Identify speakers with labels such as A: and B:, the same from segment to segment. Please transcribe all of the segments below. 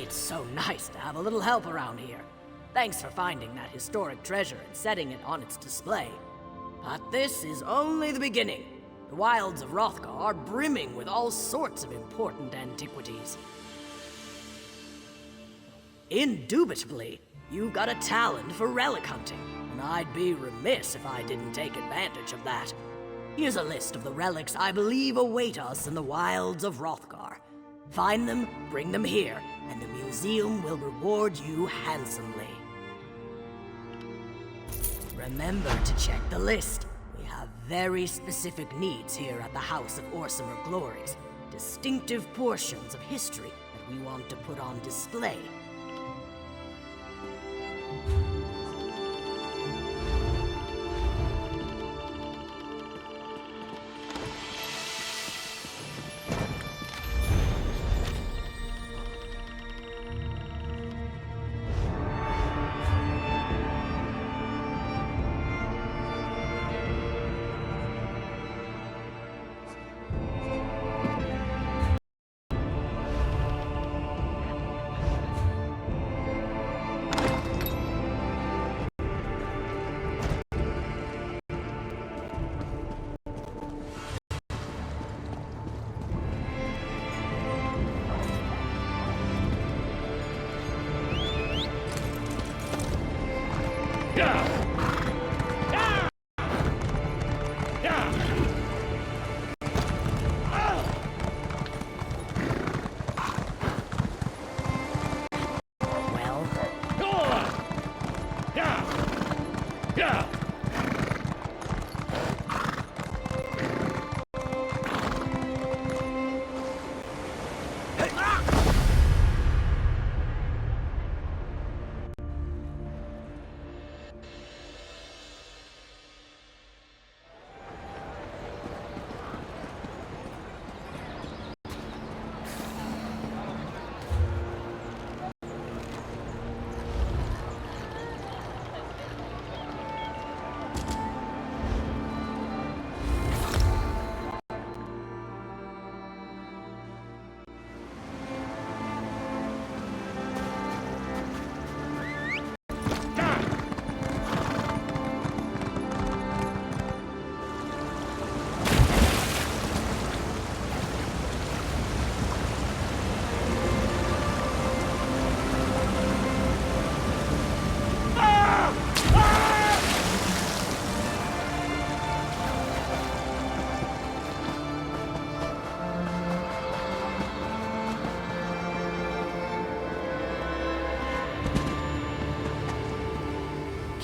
A: It's so nice to have a little help around here. Thanks for finding that historic treasure and setting it on its display. But this is only the beginning. The wilds of Hrothgar are brimming with all sorts of important antiquities. Indubitably, you've got a talent for relic hunting, and I'd be remiss if I didn't take advantage of that. Here's a list of the relics I believe await us in the wilds of Hrothgar. Find them, bring them here, and the museum will reward you handsomely. Remember to check the list. We have very specific needs here at the House of Orsimer Glories. Distinctive portions of history that we want to put on display.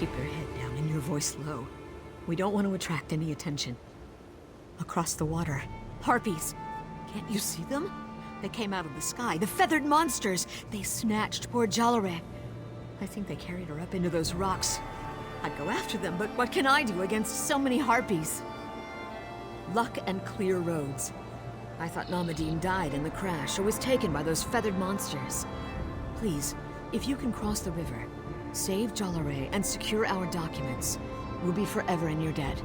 B: Keep your head down and your voice low. We don't want to attract any attention. Across the water, harpies. Can't you see them? They came out of the sky, the feathered monsters. They snatched poor Jalare. I think they carried her up into those rocks. I'd go after them, but what can I do against so many harpies? Luck and clear roads. I thought Namadine died in the crash or was taken by those feathered monsters. Please, if you can cross the river, save Jalare and secure our documents. We'll be forever in your debt.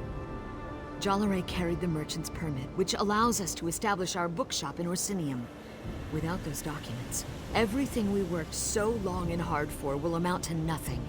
B: Jalare carried the merchant's permit, which allows us to establish our bookshop in Orsinium. Without those documents, everything we worked so long and hard for will amount to nothing.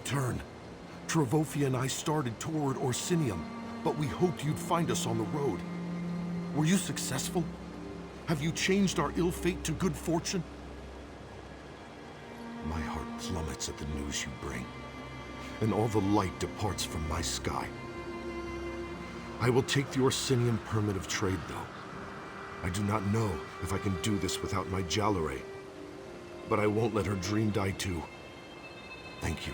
C: return. Travofia and I started toward Orsinium, but we hoped you'd find us on the road. Were you successful? Have you changed our ill fate to good fortune? My heart plummets at the news you bring, and all the light departs from my sky. I will take the Orsinium permit of trade, though. I do not know if I can do this without my Jalare, but I won't let her dream die too. Thank you.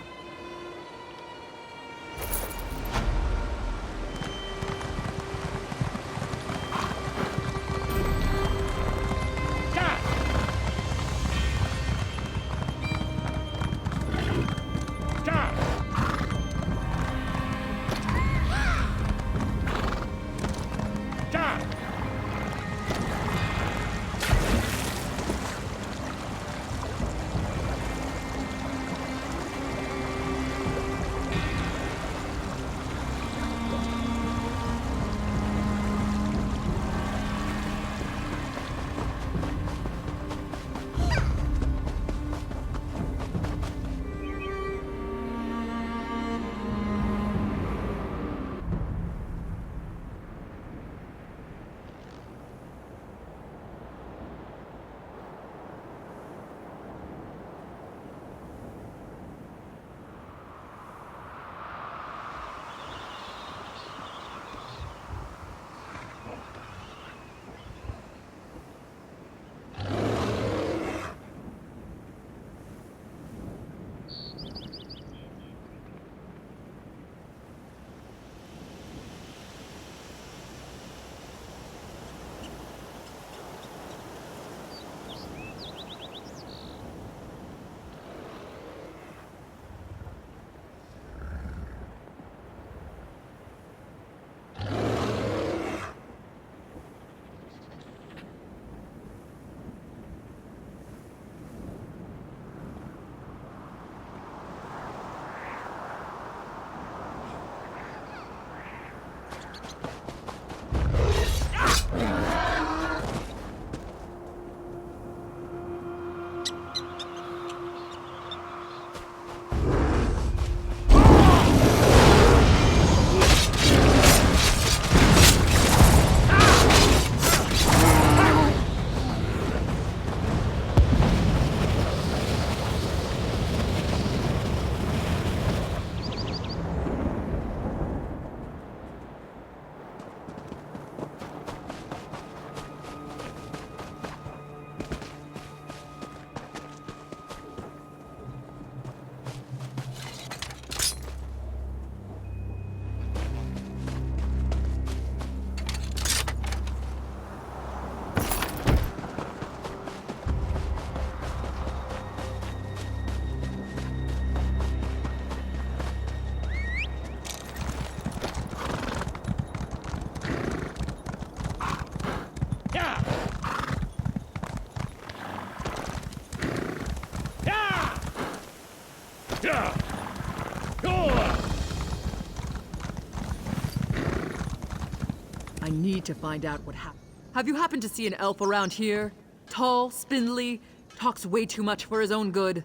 D: I need to find out what happened. Have you happened to see an elf around here? Tall, spindly, talks way too much for his own good?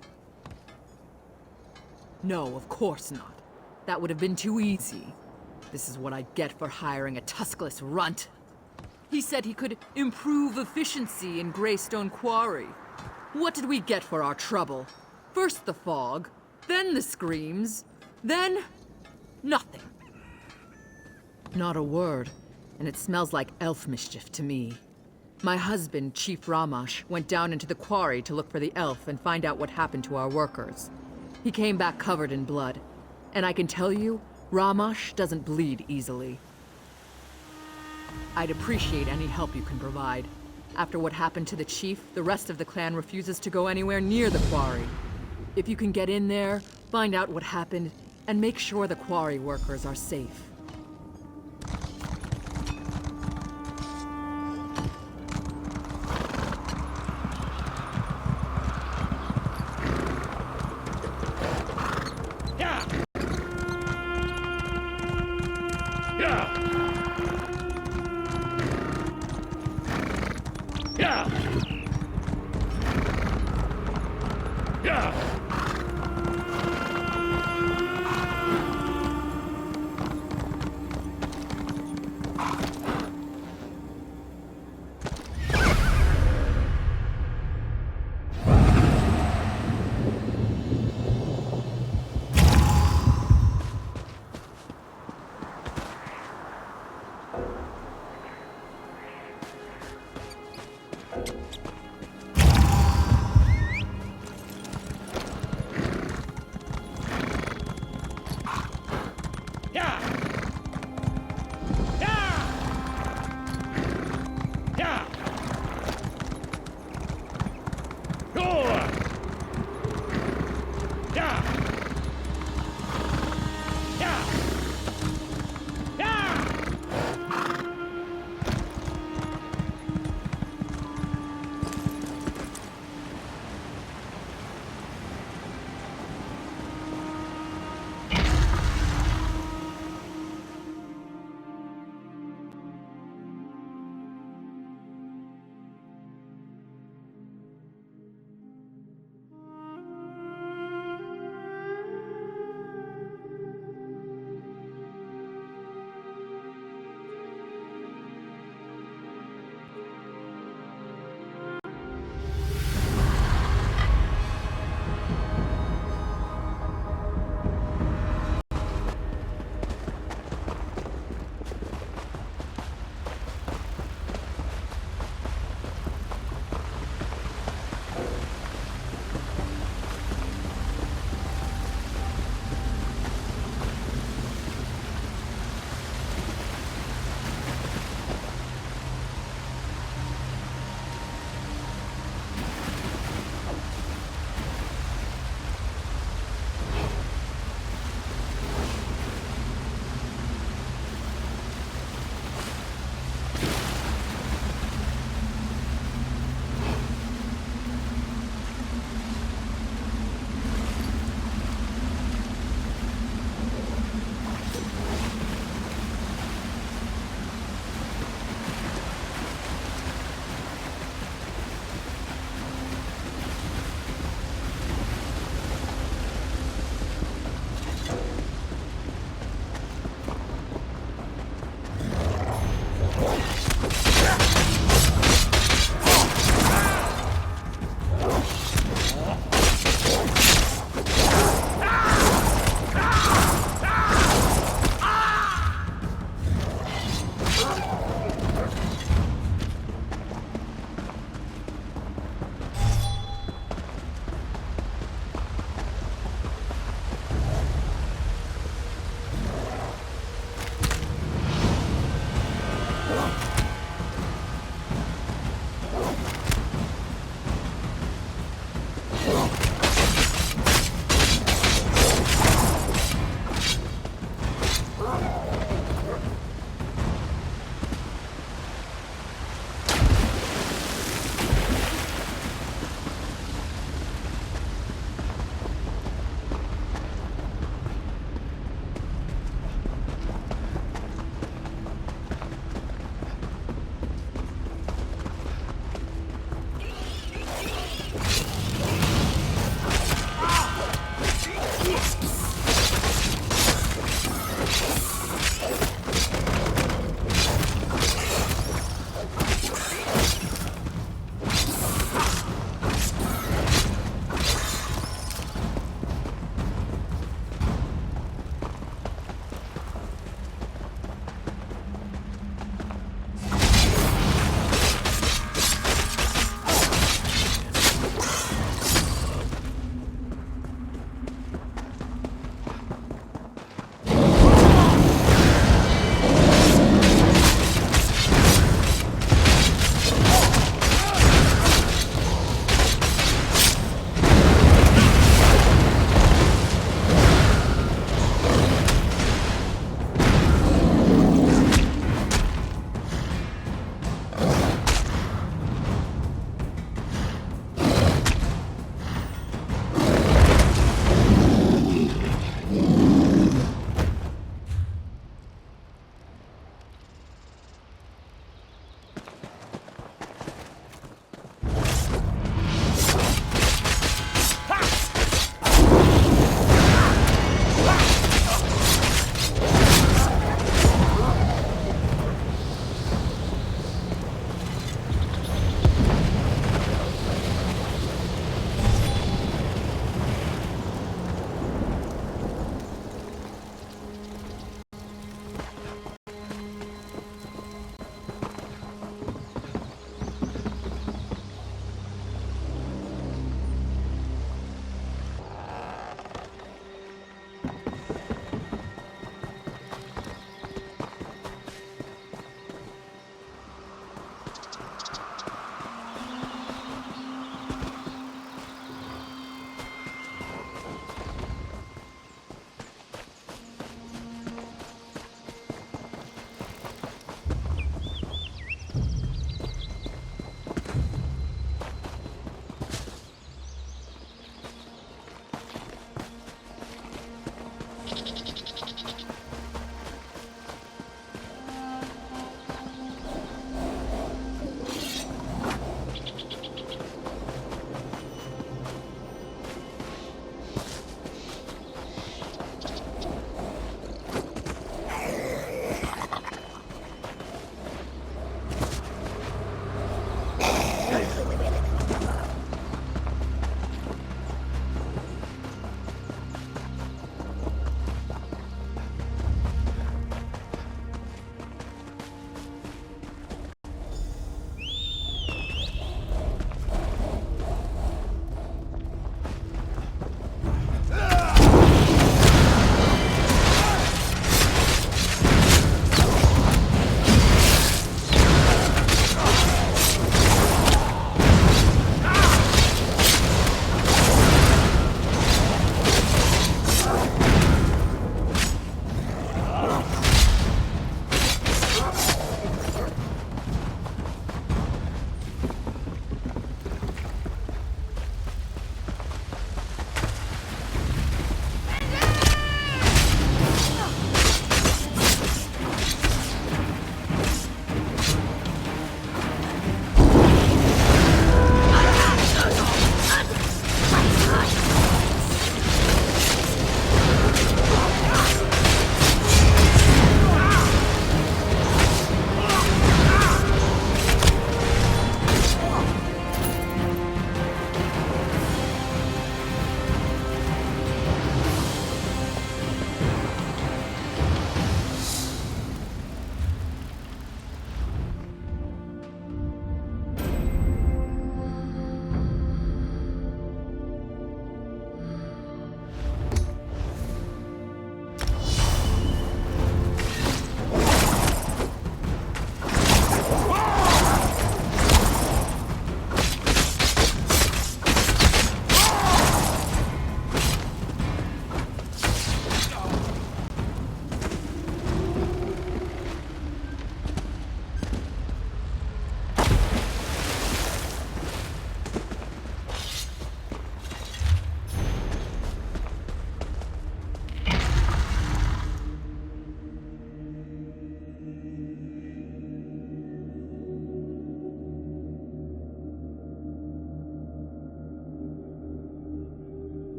D: No, of course not. That would have been too easy. This is what I get for hiring a tuskless runt. He said he could improve efficiency in Greystone Quarry. What did we get for our trouble? First the fog, then the screams, then nothing. Not a word, and it smells like elf mischief to me. My husband, Chief Ramash, went down into the quarry to look for the elf and find out what happened to our workers. He came back covered in blood, and I can tell you, Ramash doesn't bleed easily. I'd appreciate any help you can provide. After what happened to the chief, the rest of the clan refuses to go anywhere near the quarry. If you can get in there, find out what happened, and make sure the quarry workers are safe.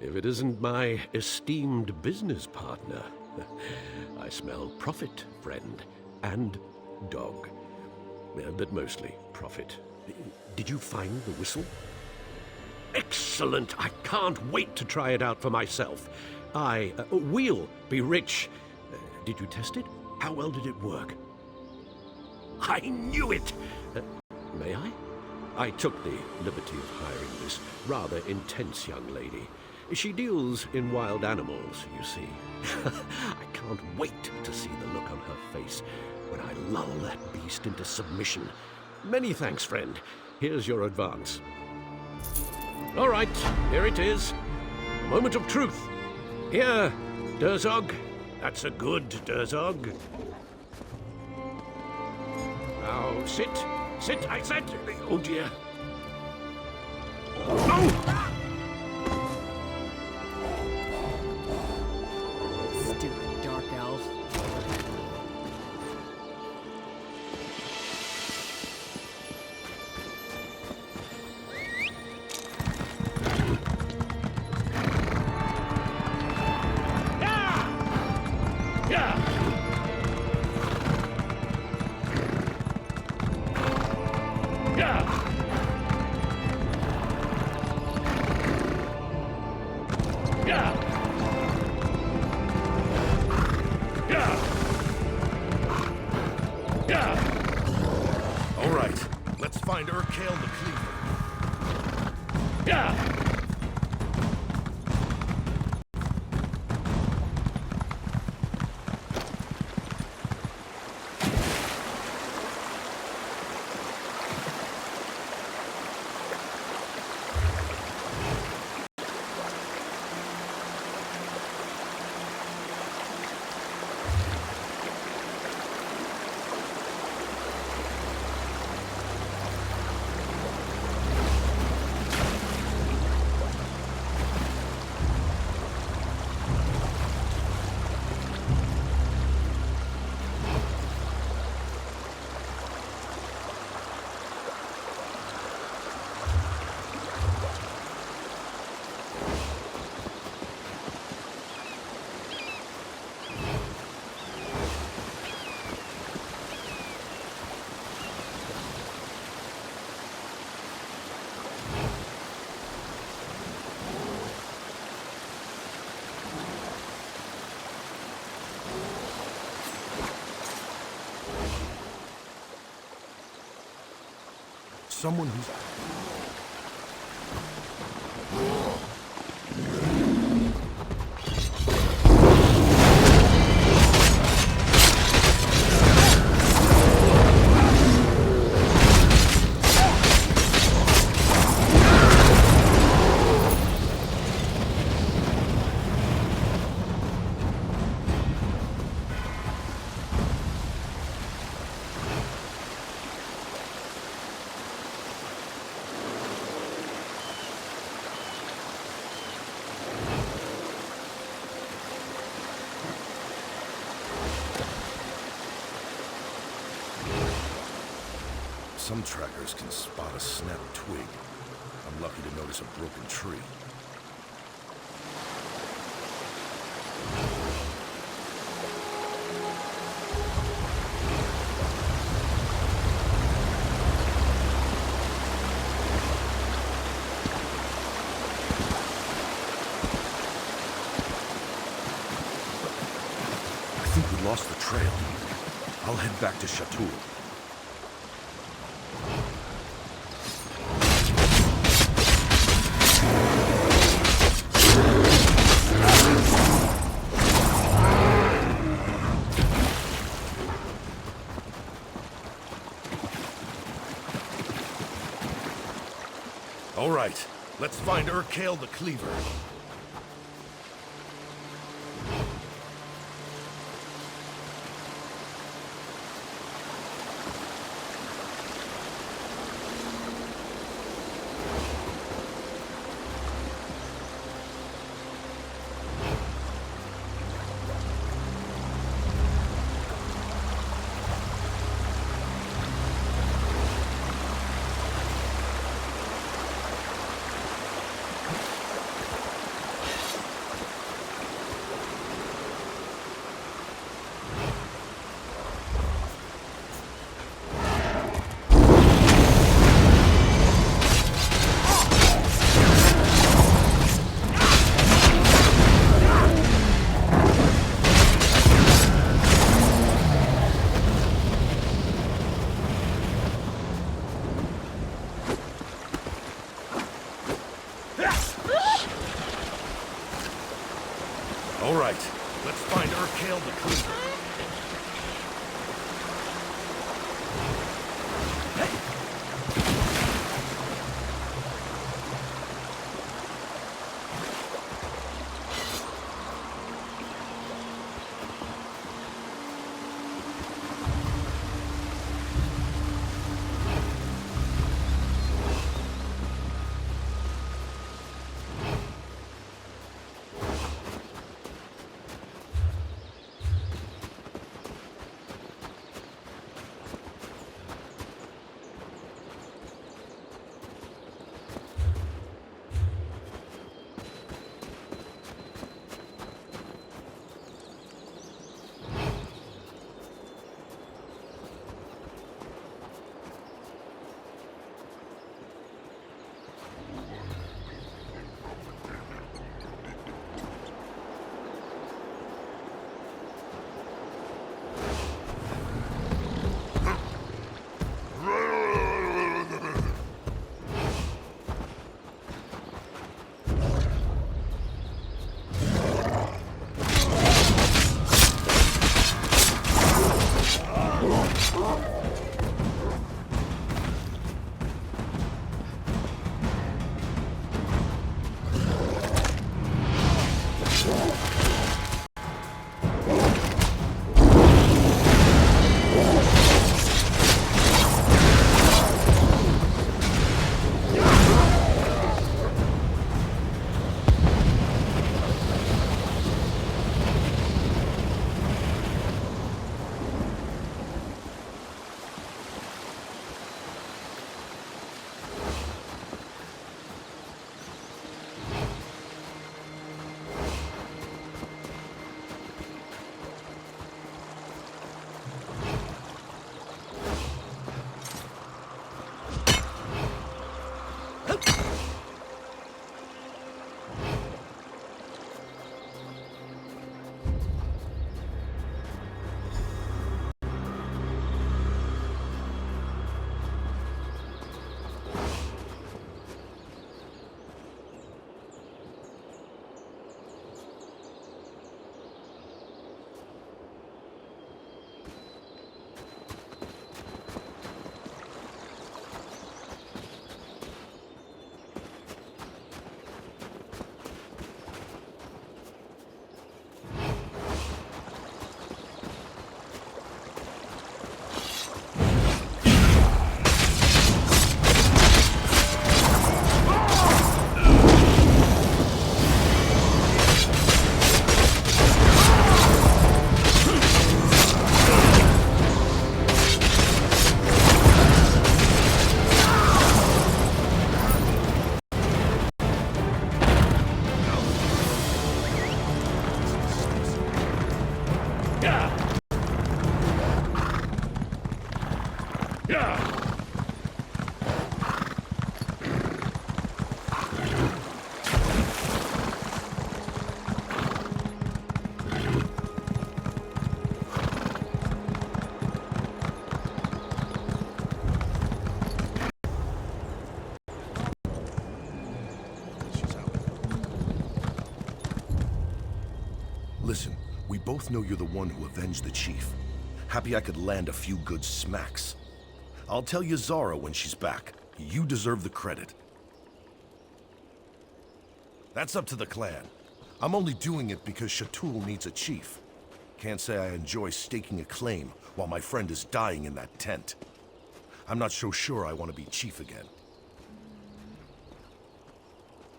E: If it isn't my esteemed business partner. I smell profit, friend, and dog. But mostly profit. Did you find the whistle? Excellent! I can't wait to try it out for myself. We'll be rich. Did you test it? How well did it work? I knew it! May I? I took the liberty of hiring this rather intense young lady. She deals in wild animals, you see. I can't wait to see the look on her face when I lull that beast into submission. Many thanks, friend. Here's your advance. All right, here it is. A moment of truth. Here, Durzog. That's a good Durzog. Now, sit. Sit, I said. Oh, dear. Oh!
D: Stupid dark elf.
C: All right, let's find Urkale the Cleaver. Someone who's... Some trackers can spot a snapped twig. I'm lucky to notice a broken tree. I think we lost the trail. I'll head back to Chateau. All right, let's find Urkale the Cleaver. All right, let's find Urkale the Cleaver. Listen, we both know you're the one who avenged the chief. Happy I could land a few good smacks. I'll tell you Zara when she's back. You deserve the credit. That's up to the clan. I'm only doing it because Shatul needs a chief. Can't say I enjoy staking a claim while my friend is dying in that tent. I'm not so sure I want to be chief again.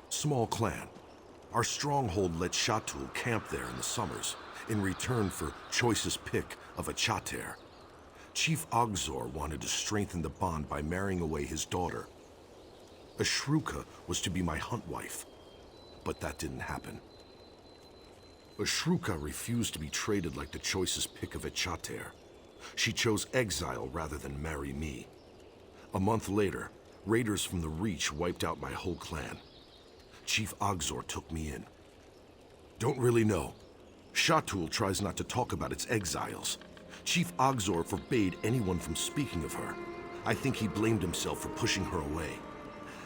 C: Small clan. Our stronghold let Shatul camp there in the summers, in return for choicest pick of a chater. Chief Ogzor wanted to strengthen the bond by marrying away his daughter. Ashruka was to be my hunt wife, but that didn't happen. Ashruka refused to be traded like the choicest pick of a chater. She chose exile rather than marry me. A month later, raiders from the Reach wiped out my whole clan. Chief Ogzor took me in. Don't really know. Shatul tries not to talk about its exiles. Chief Ogzor forbade anyone from speaking of her. I think he blamed himself for pushing her away.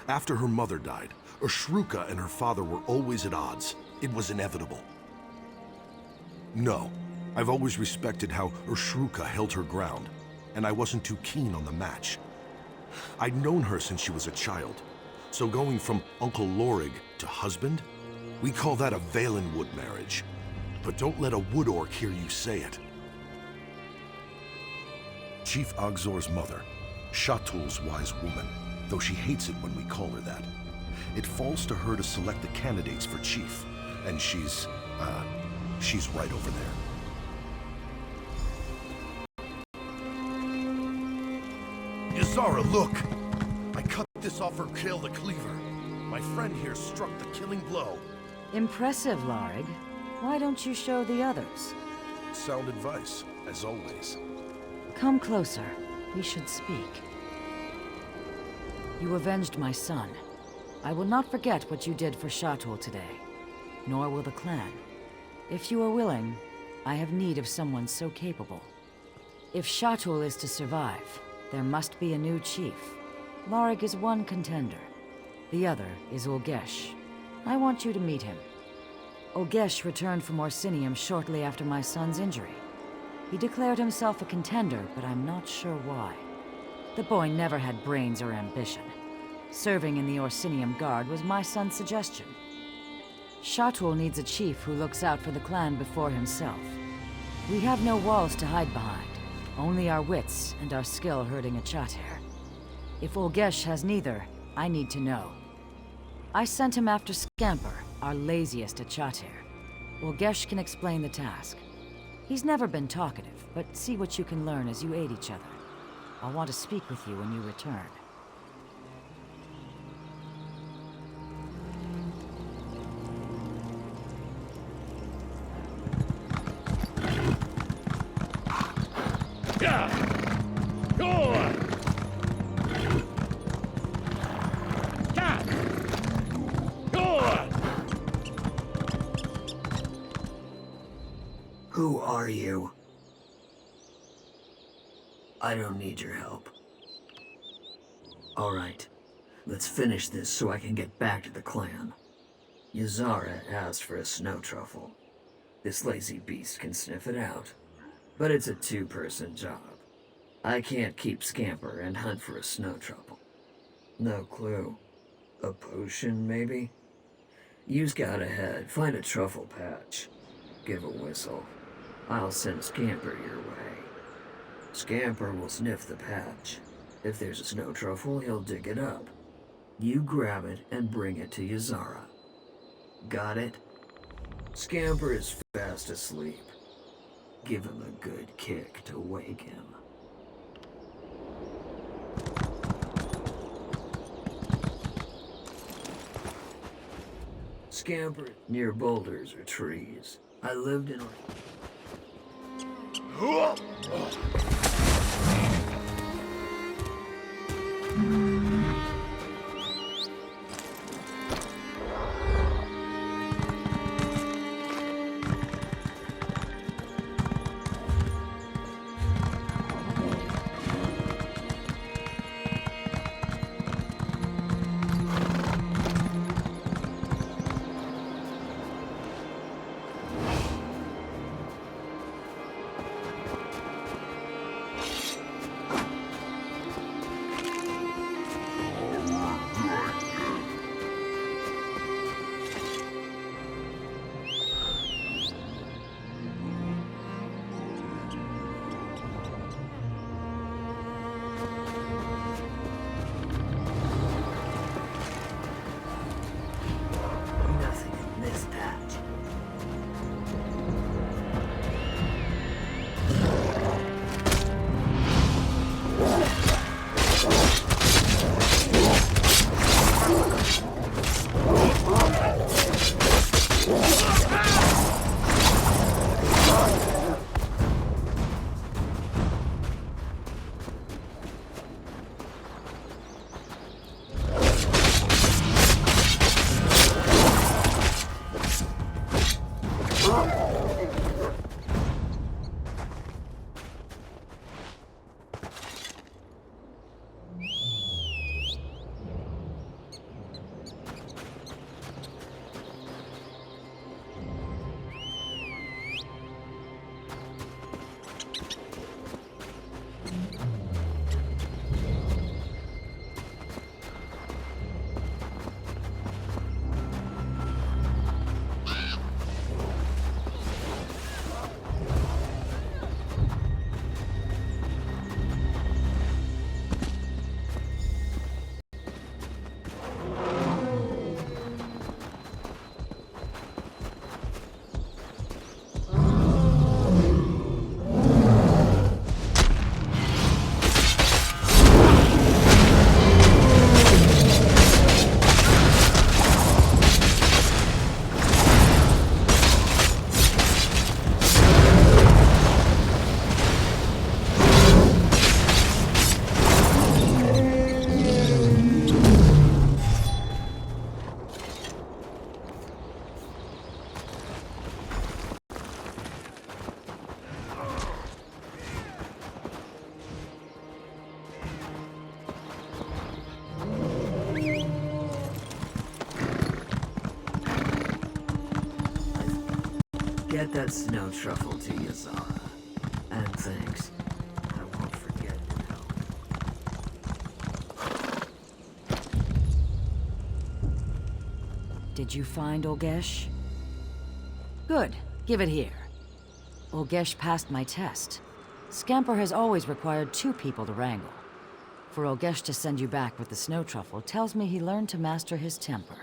C: After her mother died, Ashruka and her father were always at odds. It was inevitable. No, I've always respected how Ashruka held her ground, and I wasn't too keen on the match. I'd known her since she was a child, so going from Uncle Lorig to husband, we call that a Valenwood marriage. But don't let a wood orc hear you say it. Chief Ogzor's mother, Shatul's wise woman, though she hates it when we call her that. It falls to her to select the candidates for chief, and she's right over there. Yazara, look! I cut this off her Kill the Cleaver. My friend here struck the killing blow.
F: Impressive, Lorig. Why don't you show the others?
C: Sound advice, as always.
F: Come closer. We should speak. You avenged my son. I will not forget what you did for Shatul today, nor will the clan. If you are willing, I have need of someone so capable. If Shatul is to survive, there must be a new chief. Lorig is one contender. The other is Ulgesh. I want you to meet him. Ulgesh returned from Orsinium shortly after my son's injury. He declared himself a contender, but I'm not sure why. The boy never had brains or ambition. Serving in the Orsinium Guard was my son's suggestion. Shatul needs a chief who looks out for the clan before himself. We have no walls to hide behind, only our wits and our skill herding a chater. If Ulgesh has neither, I need to know. I sent him after Scamper, our laziest at chater. Ulgesh can explain the task. He's never been talkative, but see what you can learn as you aid each other. I'll want to speak with you when you return.
A: Who are you? I don't need your help. Alright, let's finish this so I can get back to the clan. Yazara asked for a snow truffle. This lazy beast can sniff it out, but it's a two-person job. I can't keep Scamper and hunt for a snow truffle. No clue. A potion, maybe? You scout ahead, find a truffle patch. Give a whistle. I'll send Scamper your way. Scamper will sniff the patch. If there's a snow truffle, he'll dig it up. You grab it and bring it to Yazara. Got it? Scamper is fast asleep. Give him a good kick to wake him. Scamper near boulders or trees. I lived in...
G: Get that snow truffle to you, Zara. And thanks. I won't forget now.
F: Did you find Olgesh? Good. Give it here. Olgesh passed my test. Scamper has always required 2 people to wrangle. For Olgesh to send you back with the snow truffle tells me he learned to master his temper.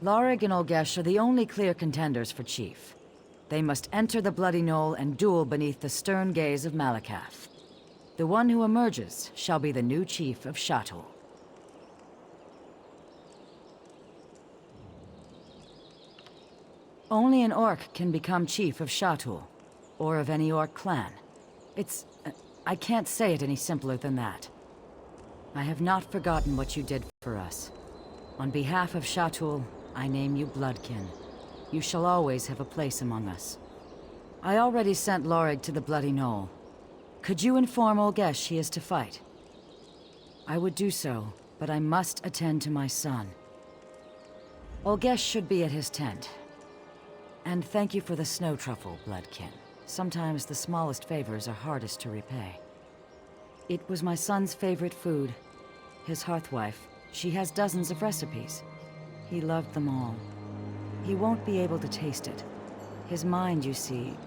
F: Lorig and Olgesh are the only clear contenders for chief. They must enter the Bloody Knoll and duel beneath the stern gaze of Malakath. The one who emerges shall be the new chief of Shatul. Only an orc can become chief of Shatul, or of any orc clan. I can't say it any simpler than that. I have not forgotten what you did for us. On behalf of Shatul, I name you Bloodkin. You shall always have a place among us. I already sent Lorig to the Bloody Knoll. Could you inform Olgesh he is to fight? I would do so, but I must attend to my son. Olgesh should be at his tent. And thank you for the snow truffle, Bloodkin. Sometimes the smallest favors are hardest to repay. It was my son's favorite food. His hearthwife, she has dozens of recipes. He loved them all. He won't be able to taste it. His mind, you see,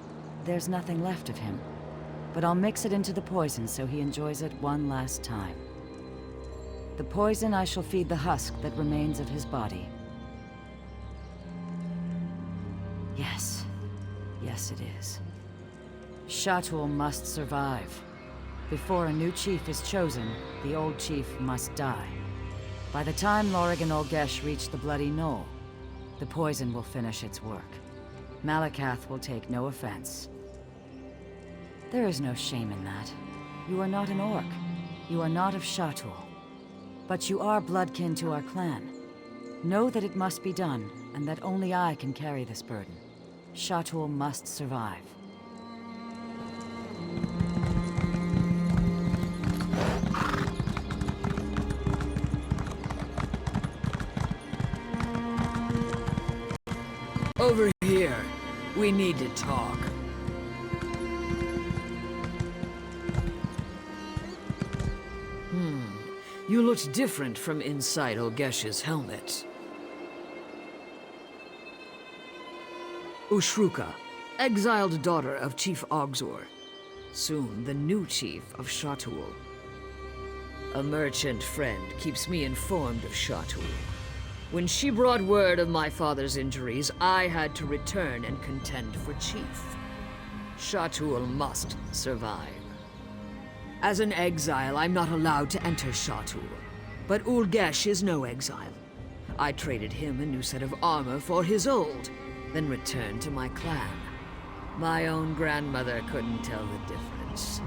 F: there's nothing left of him. But I'll mix it into the poison so he enjoys it one last time. The poison I shall feed the husk that remains of his body. Yes. Yes, it is. Shatul must survive. Before a new chief is chosen, the old chief must die. By the time Lorig and Olgesh reach the Bloody Knoll, the poison will finish its work. Malakath will take no offense. There is no shame in that. You are not an orc. You are not of Shatul. But you are bloodkin to our clan. Know that it must be done, and that only I can carry this burden. Shatul must survive.
G: Over here. We need to talk. You looked different from inside Olgesh's helmet. Ushruka, exiled daughter of Chief Ogzor. Soon the new chief of Shatul. A merchant friend keeps me informed of Shatul. When she brought word of my father's injuries, I had to return and contend for chief. Shatul must survive. As an exile, I'm not allowed to enter Shatul. But Ulgesh is no exile. I traded him a new set of armor for his old, then returned to my clan. My own grandmother couldn't tell the difference.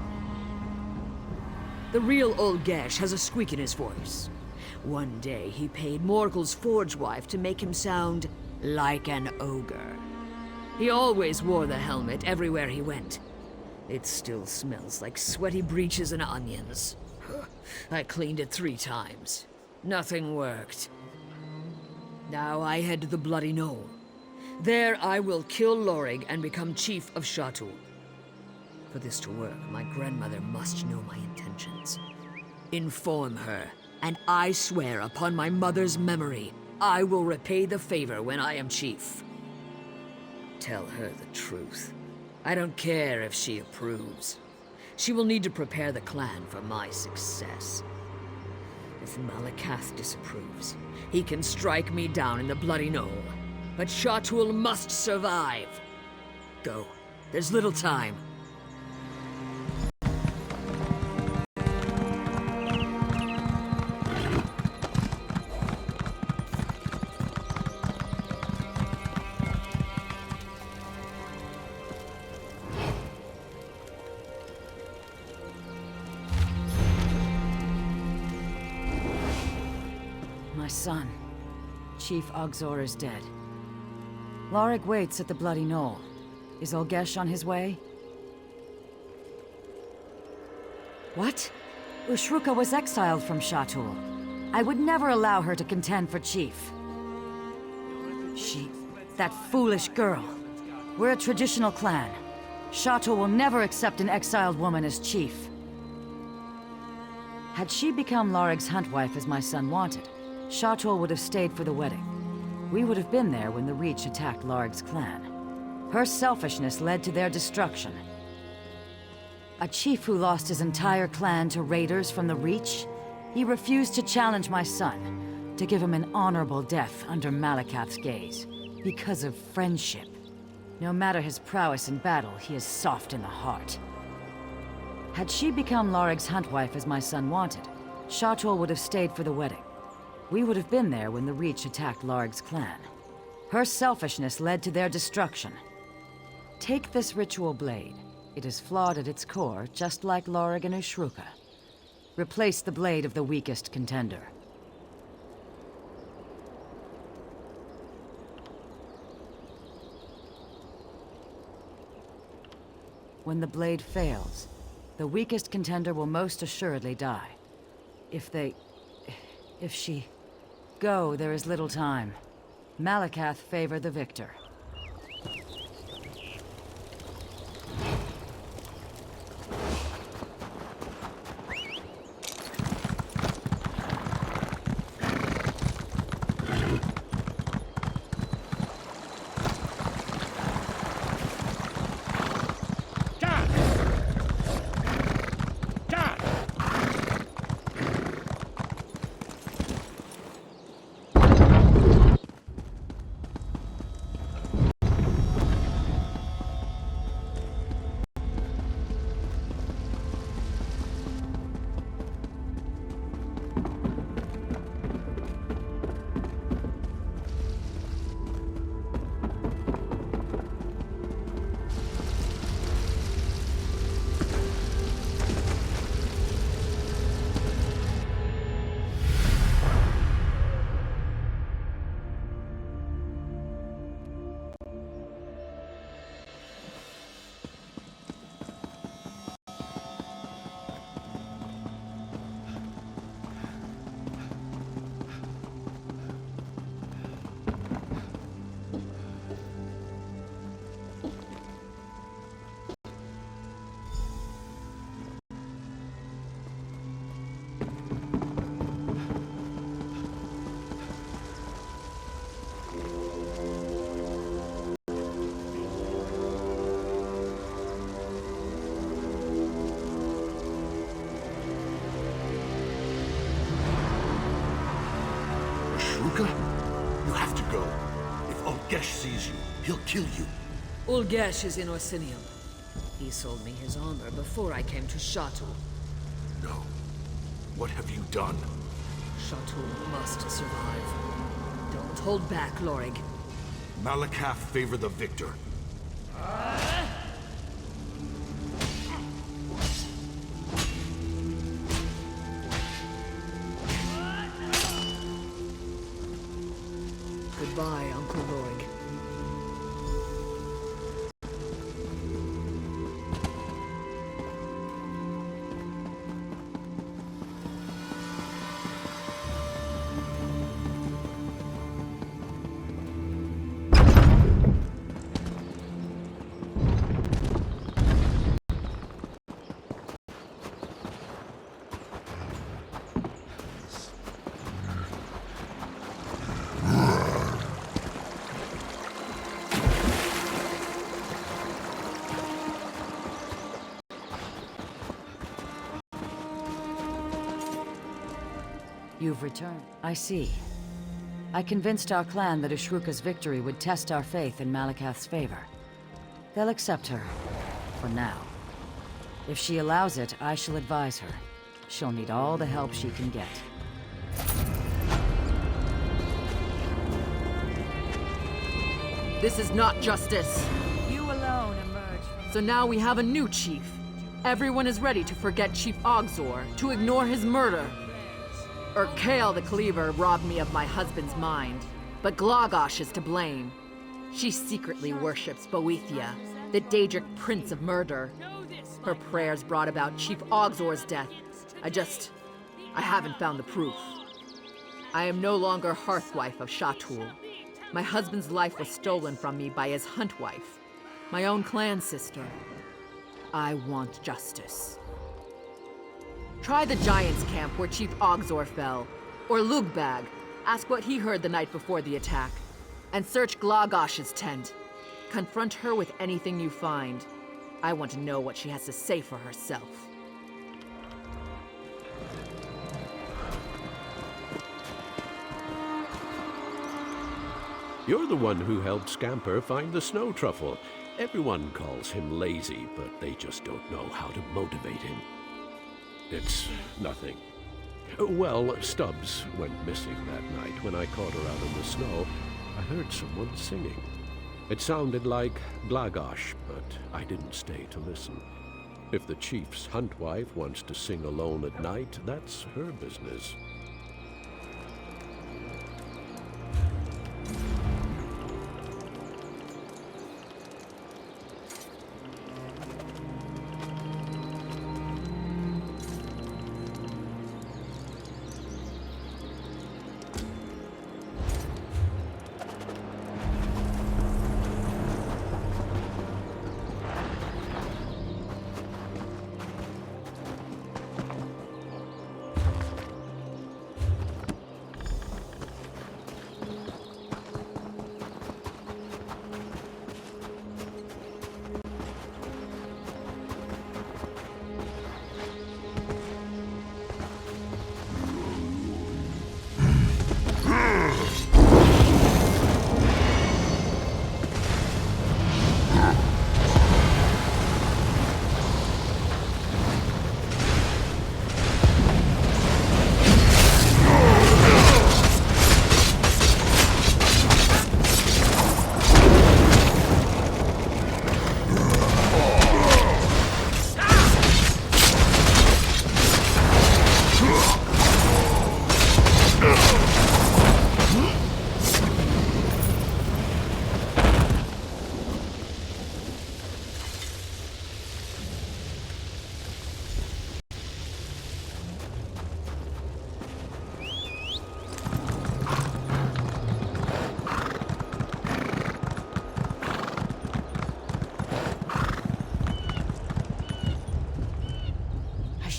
G: The real Ulgesh has a squeak in his voice. One day, he paid Morkel's forge wife to make him sound like an ogre. He always wore the helmet everywhere he went. It still smells like sweaty breeches and onions. I cleaned it 3 times. Nothing worked. Now I head to the Bloody Knoll. There I will kill Lorig and become chief of Shatul. For this to work, my grandmother must know my intentions. Inform her, and I swear upon my mother's memory, I will repay the favor when I am chief. Tell her the truth. I don't care if she approves. She will need to prepare the clan for my success. If Malakath disapproves, he can strike me down in the Bloody Knoll. But Shatul must survive. Go. There's little time.
F: My son. Chief Ogzor is dead. Lorig waits at the Bloody Knoll. Is Olgesh on his way? What? Ushruka was exiled from Shatul. I would never allow her to contend for chief. That foolish girl. We're a traditional clan. Shatul will never accept an exiled woman as chief. Had she become Larig's huntwife as my son wanted, Shatul would have stayed for the wedding. We would have been there when the Reach attacked Larig's clan. Her selfishness led to their destruction. A chief who lost his entire clan to raiders from the Reach? He refused to challenge my son, to give him an honorable death under Malakath's gaze, because of friendship. No matter his prowess in battle, he is soft in the heart. Had she become Larig's huntwife as my son wanted, Shatul would have stayed for the wedding. We would have been there when the Reach attacked Larig's clan. Her selfishness led to their destruction. Take this ritual blade. It is flawed at its core, just like Larig and Ushruka. Replace the blade of the weakest contender. When the blade fails, the weakest contender will most assuredly die. If she go, there is little time. Malakath favor the victor.
C: You have to go. If Ulgesh sees you, he'll kill you.
G: Ulgesh is in Orsinium. He sold me his armor before I came to Shatul.
C: No. What have you done?
G: Shatul must survive. Don't hold back, Lorig.
C: Malakath favor the victor.
G: Goodbye, Uncle Lorig.
F: You've returned. I see. I convinced our clan that Ushruka's victory would test our faith in Malakath's favor. They'll accept her. For now. If she allows it, I shall advise her. She'll need all the help she can get.
D: This is not justice.
F: You alone emerge from...
D: So now we have a new chief. Everyone is ready to forget Chief Ogzor, to ignore his murder. Urkael the Cleaver robbed me of my husband's mind, but Glagosh is to blame. She secretly worships Boethia, the Daedric prince of murder. Her prayers brought about Chief Ogzor's death. I haven't found the proof. I am no longer hearthwife of Shatul. My husband's life was stolen from me by his huntwife. My own clan sister. I want justice. Try the Giants' camp where Chief Ogzor fell. Or Lugbag. Ask what he heard the night before the attack. And search Glagosh's tent. Confront her with anything you find. I want to know what she has to say for herself.
E: You're the one who helped Scamper find the snow truffle. Everyone calls him lazy, but they just don't know how to motivate him. It's nothing. Well, Stubbs went missing that night. When I caught her out in the snow, I heard someone singing. It sounded like Glagosh, but I didn't stay to listen. If the chief's hunt wife wants to sing alone at night, that's her business.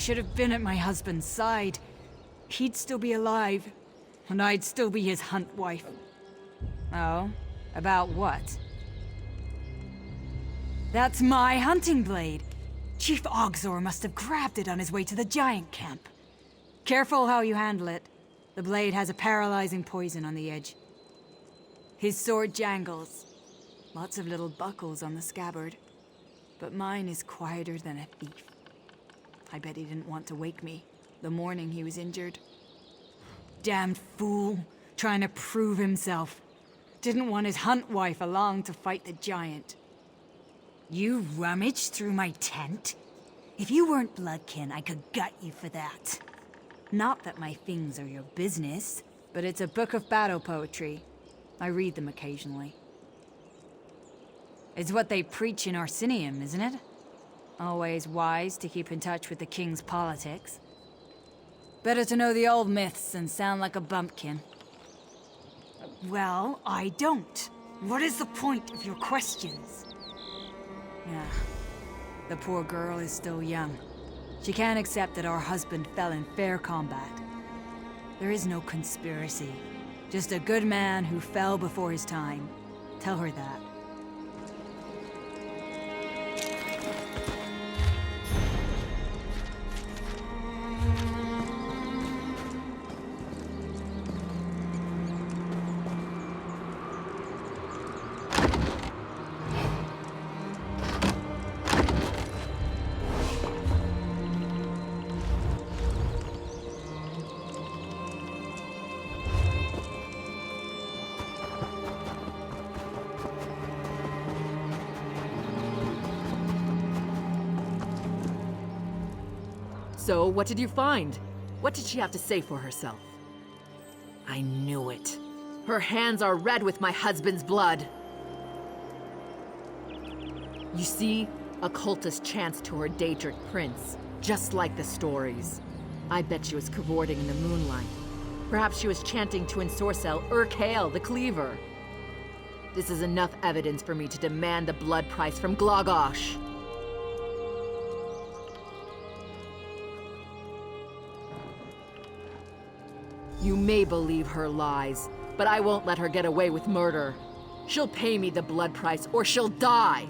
G: Should have been at my husband's side. He'd still be alive, and I'd still be his hunt wife.
F: Oh? About what?
G: That's my hunting blade. Chief Ogzor must have grabbed it on his way to the giant camp. Careful how you handle it. The blade has a paralyzing poison on the edge. His sword jangles. Lots of little buckles on the scabbard. But mine is quieter than a thief. I bet he didn't want to wake me the morning he was injured. Damned fool, trying to prove himself. Didn't want his hunt wife along to fight the giant. You rummaged through my tent? If you weren't bloodkin, I could gut you for that. Not that my things are your business, but it's a book of battle poetry. I read them occasionally. It's what they preach in Orsinium, isn't it? Always wise to keep in touch with the king's politics. Better to know the old myths than sound like a bumpkin. Well, I don't. What is the point of your questions? Yeah. The poor girl is still young. She can't accept that our husband fell in fair combat. There is no conspiracy. Just a good man who fell before his time. Tell her that.
D: So, what did you find? What did she have to say for herself?
G: I knew it.
D: Her hands are red with my husband's blood. You see, a cultist chanced to her Daedric prince, just like the stories. I bet she was cavorting in the moonlight. Perhaps she was chanting to Ensorcel Urkhael the Cleaver. This is enough evidence for me to demand the blood price from Glagosh. You may believe her lies, but I won't let her get away with murder. She'll pay me the blood price, or she'll die!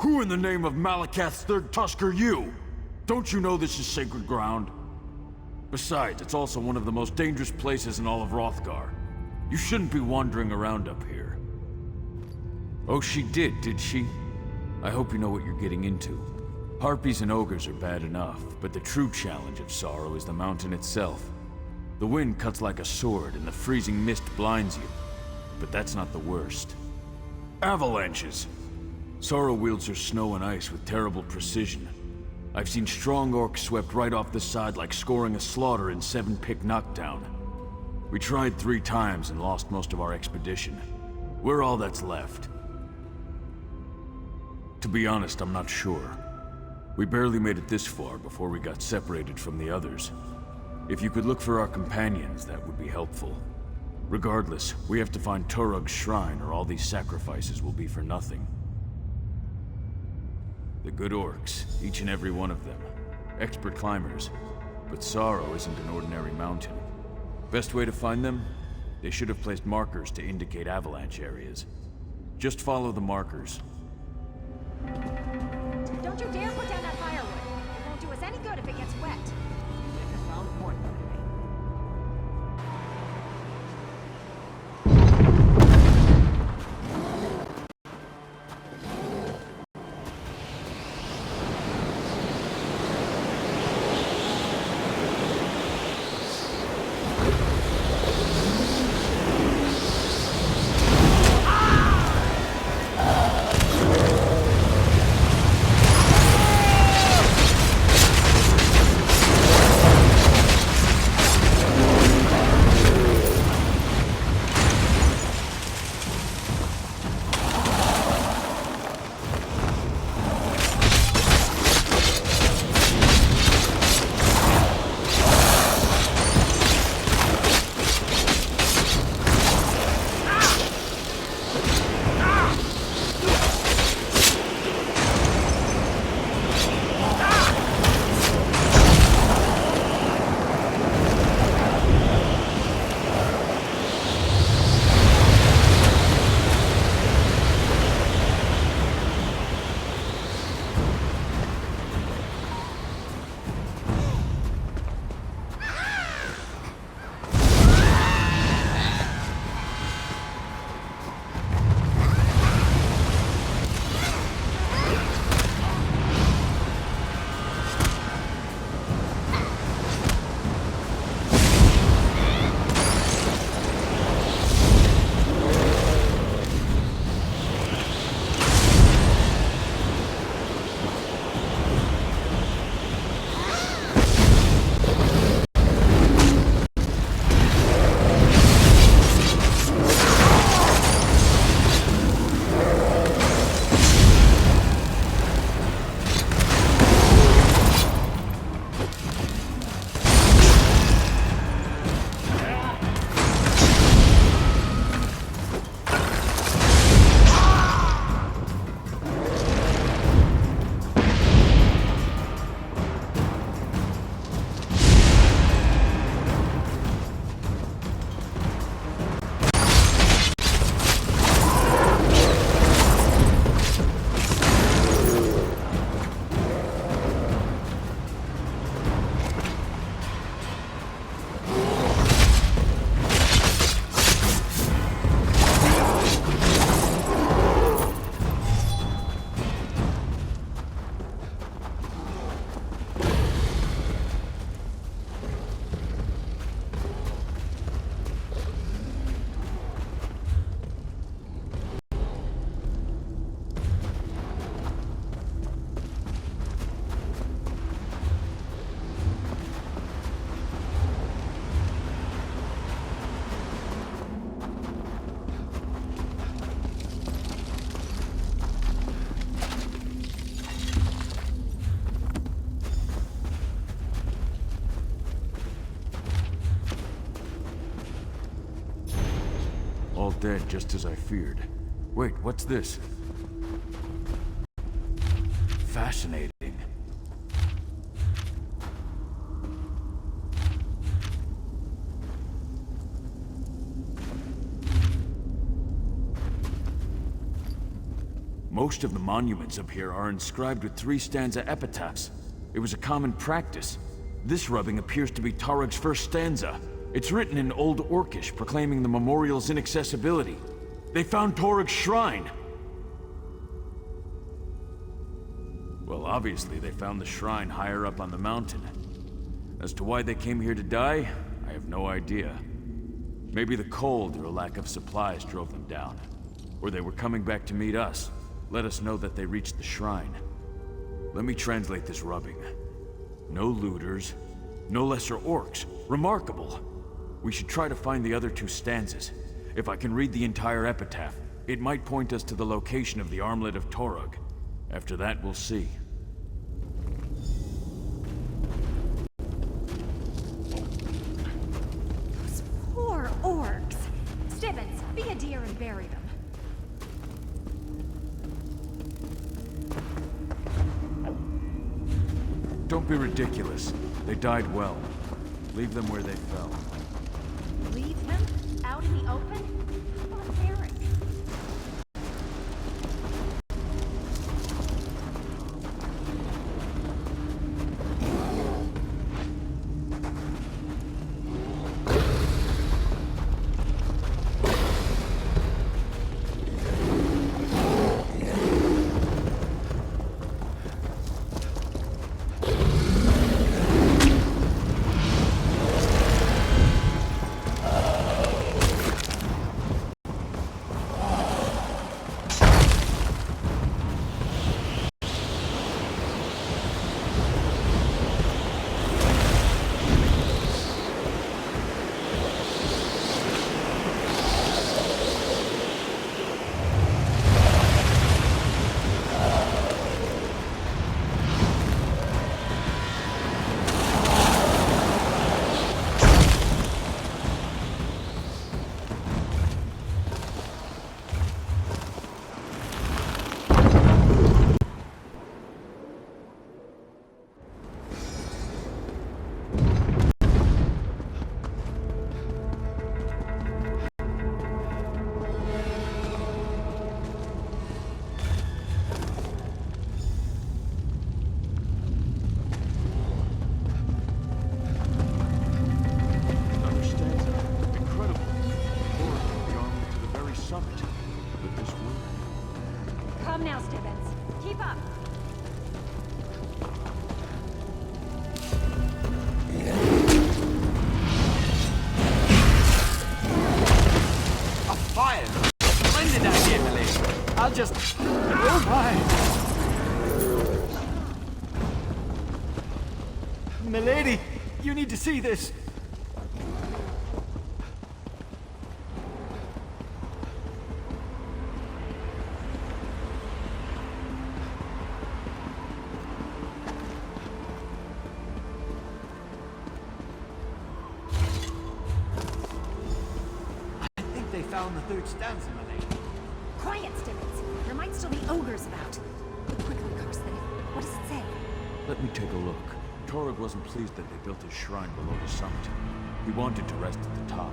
H: Who in the name of Malakath's third tusk are you? Don't you know this is sacred ground? Besides, it's also one of the most dangerous places in all of Hrothgar. You shouldn't be wandering around up here. Oh, she did she? I hope you know what you're getting into. Harpies and ogres are bad enough, but the true challenge of Sorrow is the mountain itself. The wind cuts like a sword, and the freezing mist blinds you. But that's not the worst. Avalanches! Sorrow wields her snow and ice with terrible precision. I've seen strong orcs swept right off the side like scoring a slaughter in 7-pick knockdown. We tried 3 times and lost most of our expedition. We're all that's left. To be honest, I'm not sure. We barely made it this far before we got separated from the others. If you could look for our companions, that would be helpful. Regardless, we have to find Torug's shrine or all these sacrifices will be for nothing. The good orcs, each and every one of them. Expert climbers. But Sorrow isn't an ordinary mountain. Best way to find them? They should have placed markers to indicate avalanche areas. Just follow the markers.
I: Don't you dare put down that firewood. It won't do us any good if it gets wet.
H: All dead, just as I feared. Wait, what's this? Fascinating. Most of the monuments up here are inscribed with 3-stanza epitaphs. It was a common practice. This rubbing appears to be Tarug's first stanza. It's written in Old Orcish, proclaiming the memorial's inaccessibility. They found Tarug's shrine! Well, obviously they found the shrine higher up on the mountain. As to why they came here to die, I have no idea. Maybe the cold or a lack of supplies drove them down. Or they were coming back to meet us. Let us know that they reached the shrine. Let me translate this rubbing. No looters, no lesser orcs. Remarkable. We should try to find the other 2 stanzas. If I can read the entire epitaph, it might point us to the location of the armlet of Torug. After that, we'll see.
I: Those poor orcs. Stibbins, be a dear and bury them.
H: Don't be ridiculous. They died well. Leave them where they fell.
I: Leave them? Out in the open? Barbaric. Come now, Stibbins. Keep up.
J: A fire! Splendid idea, milady. I'll just... Oh my! Milady, you need to see this. They found the 3rd stanza, my lady.
I: Quiet, Stibbins. There might still be ogres about. Quickly, Carson. What does it say?
H: Let me take a look. Torug wasn't pleased that they built his shrine below the summit. He wanted to rest at the top.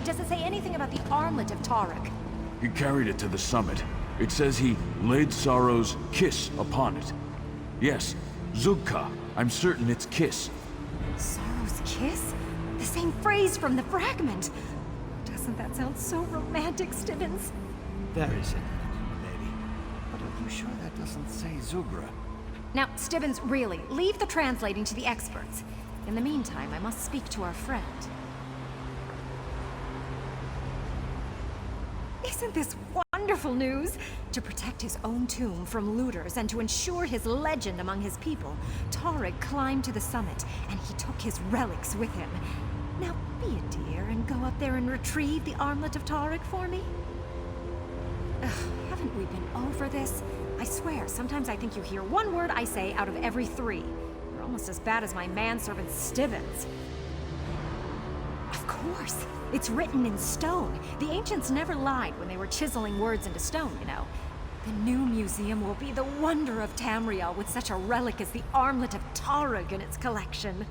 I: Does it say anything about the armlet of Tarug?
H: He carried it to the summit. It says he laid Sorrow's kiss upon it. Yes, Zugka. I'm certain it's kiss.
I: Sorrow's kiss? The same phrase from the fragment. Doesn't that sound so romantic, Stibbins?
J: Very sentimental, my lady. But are you sure that doesn't say Zugra?
I: Now, Stibbins, really, leave the translating to the experts. In the meantime, I must speak to our friend. Isn't this wonderful news? To protect his own tomb from looters and to ensure his legend among his people, Tarug climbed to the summit, and he took his relics with him. Now, be a dear and go up there and retrieve the armlet of Tarug for me. Ugh, haven't we been over this? I swear, sometimes I think you hear one word I say out of every 3. You're almost as bad as my manservant Stibbins. Of course! It's written in stone. The ancients never lied when they were chiseling words into stone, you know. The new museum will be the wonder of Tamriel with such a relic as the armlet of Tarug in its collection.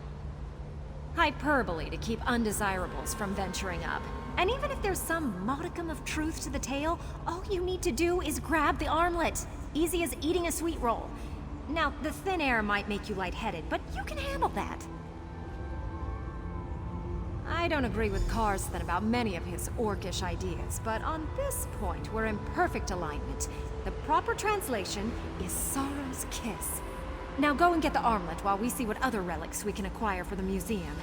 I: Hyperbole to keep undesirables from venturing up. And even if there's some modicum of truth to the tale, all you need to do is grab the armlet. Easy as eating a sweet roll. Now, the thin air might make you lightheaded, but you can handle that. I don't agree with Karsten about many of his orcish ideas, but on this point, we're in perfect alignment. The proper translation is Sorrow's Kiss. Now go and get the armlet while we see what other relics we can acquire for the museum.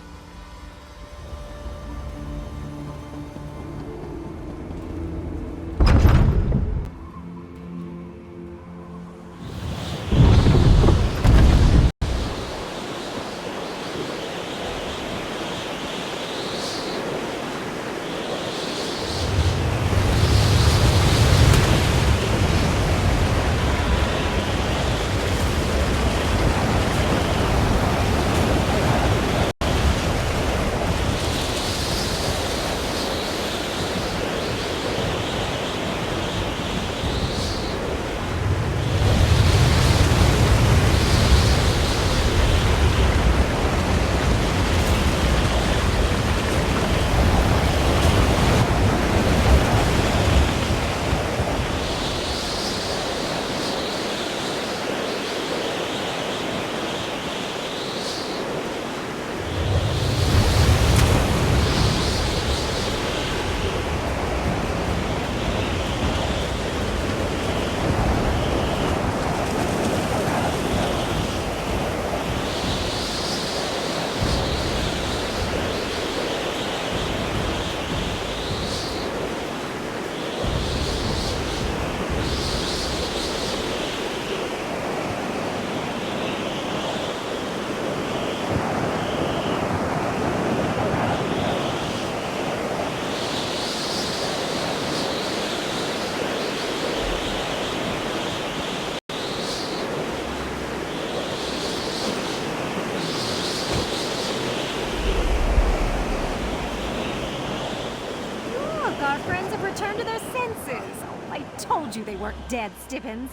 I: Our friends have returned to their senses. Oh, I told you they weren't dead, Stibbins.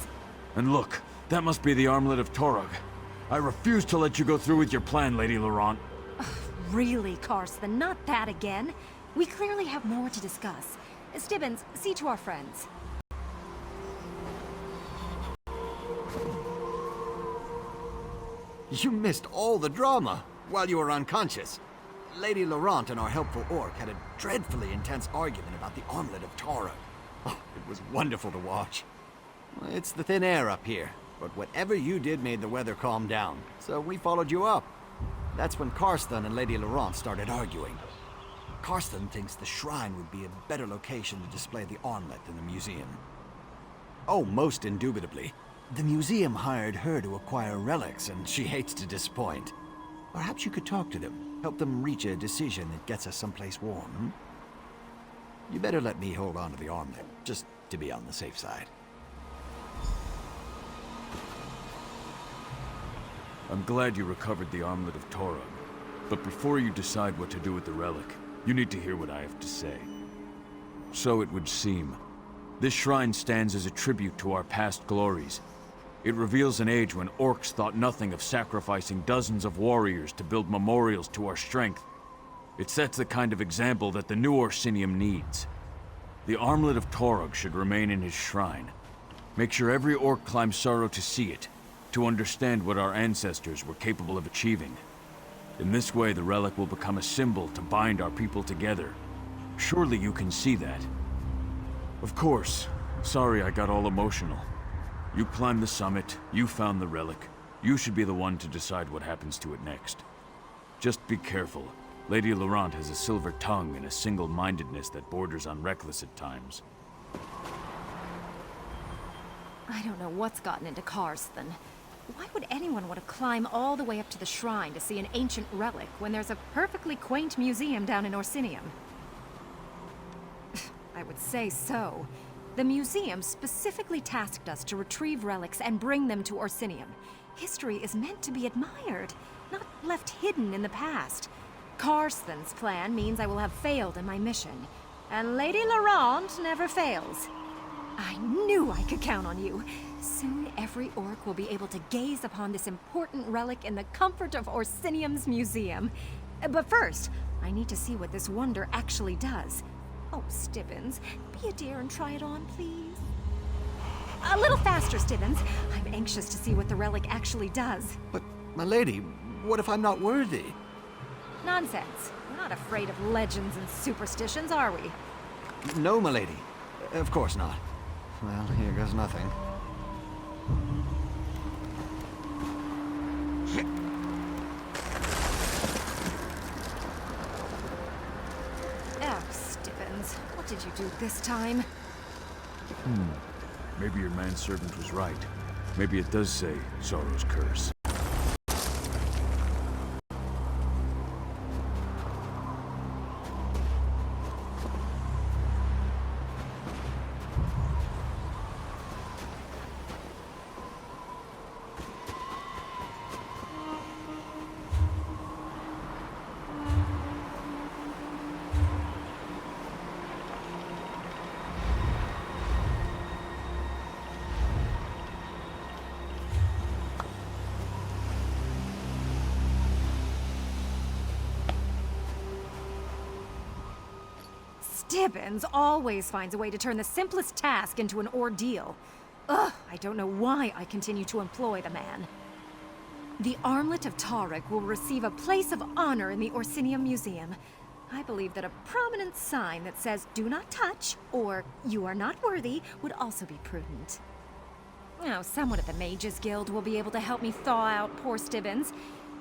H: And look, that must be the armlet of Torog. I refuse to let you go through with your plan, Lady Laurent.
I: Really, Karsten, not that again. We clearly have more to discuss. Stibbins, see to our friends.
J: You missed all the drama while you were unconscious. Lady Laurent and our helpful orc had a dreadfully intense argument about the armlet of Torog. Oh, it was wonderful to watch. It's the thin air up here, but whatever you did made the weather calm down, so we followed you up. That's when Karsten and Lady Laurent started arguing. Karsten thinks the shrine would be a better location to display the armlet than the museum. Oh, most indubitably. The museum hired her to acquire relics, and she hates to disappoint. Perhaps you could talk to them, help them reach a decision that gets us someplace warm. Hmm? You better let me hold on to the armlet, just to be on the safe side.
H: I'm glad you recovered the armlet of Torog. But before you decide what to do with the relic, you need to hear what I have to say. So it would seem, this shrine stands as a tribute to our past glories. It reveals an age when orcs thought nothing of sacrificing dozens of warriors to build memorials to our strength. It sets the kind of example that the new Orsinium needs. The armlet of Torog should remain in his shrine. Make sure every orc climbs Sorrow to see it, to understand what our ancestors were capable of achieving. In this way, the relic will become a symbol to bind our people together. Surely you can see that. Of course. Sorry I got all emotional. You climbed the summit, you found the relic. You should be the one to decide what happens to it next. Just be careful. Lady Laurent has a silver tongue and a single-mindedness that borders on reckless at times.
I: I don't know what's gotten into Karsten. Why would anyone want to climb all the way up to the shrine to see an ancient relic when there's a perfectly quaint museum down in Orsinium? I would say so. The museum specifically tasked us to retrieve relics and bring them to Orsinium. History is meant to be admired, not left hidden in the past. Karsten's plan means I will have failed in my mission, and Lady Laurent never fails. I knew I could count on you. Soon every orc will be able to gaze upon this important relic in the comfort of Orsinium's museum. But first, I need to see what this wonder actually does. Oh, Stibbins, be a dear and try it on, please. A little faster, Stibbins. I'm anxious to see what the relic actually does.
J: But, my lady, what if I'm not worthy?
I: Nonsense. We're not afraid of legends and superstitions, are we?
J: No, my lady. Of course not. Well, here goes nothing.
I: Oh, Stibbins, what did you do this time?
H: Maybe your manservant was right. Maybe it does say Sorrow's Curse.
I: Stibbins always finds a way to turn the simplest task into an ordeal. Ugh, I don't know why I continue to employ the man. The armlet of Tariq will receive a place of honor in the Orsinium Museum. I believe that a prominent sign that says, "Do not touch," or "You are not worthy," would also be prudent. Now, someone at the Mages Guild will be able to help me thaw out poor Stibbins.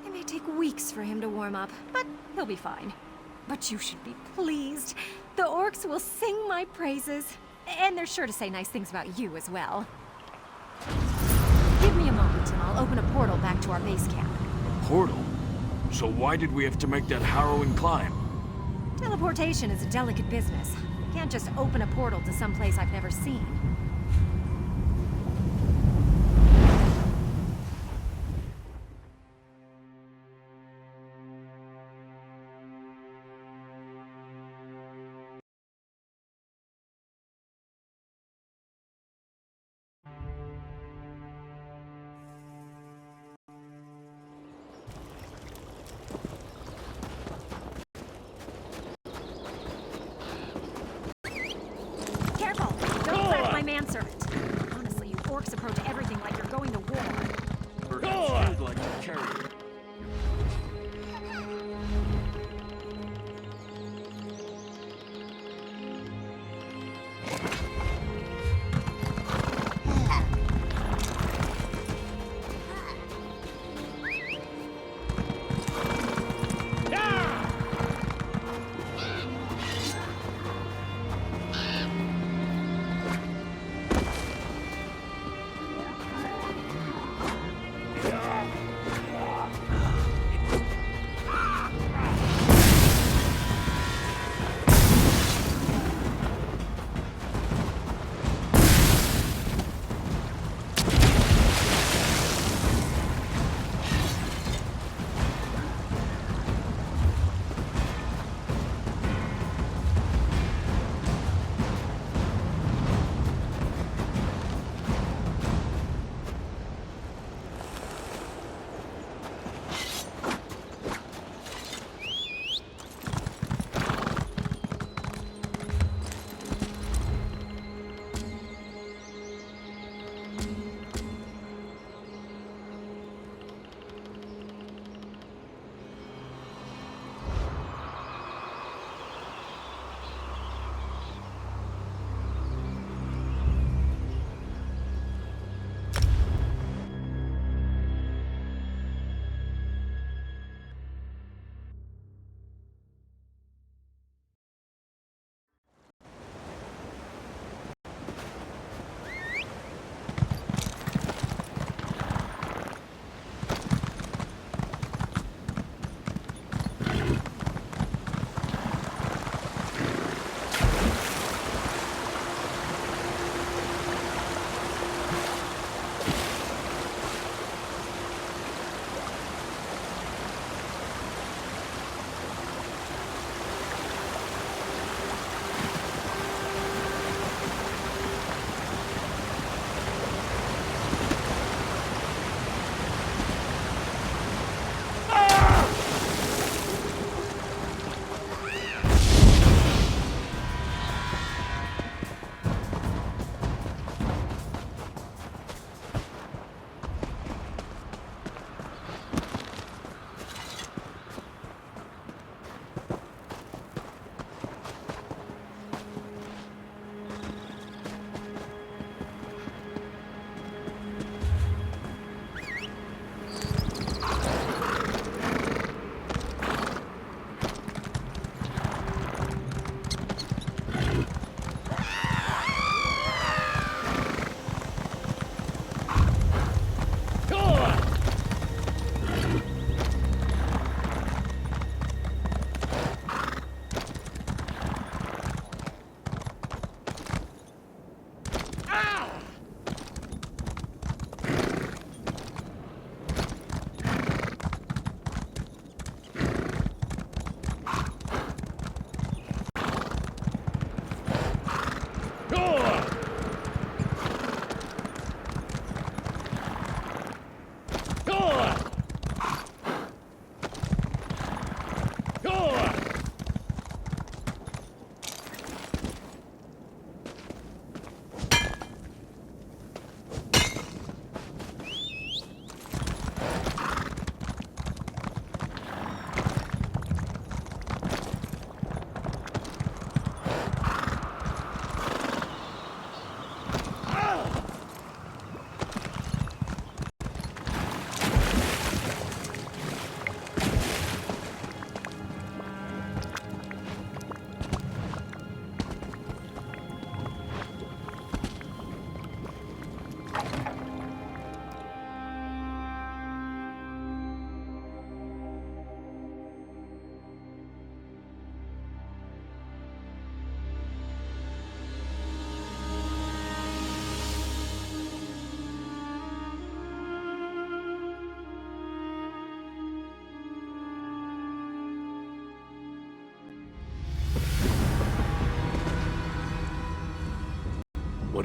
I: It may take weeks for him to warm up, but he'll be fine. But you should be pleased. The orcs will sing my praises. And they're sure to say nice things about you as well. Give me a moment and I'll open a portal back to our base camp.
H: A portal? So why did we have to make that harrowing climb?
I: Teleportation is a delicate business. I can't just open a portal to some place I've never seen. Careful! Don't crack my manservant. Honestly, you orcs approach everything like you're going to war.
H: Perhaps you'd like to carry it.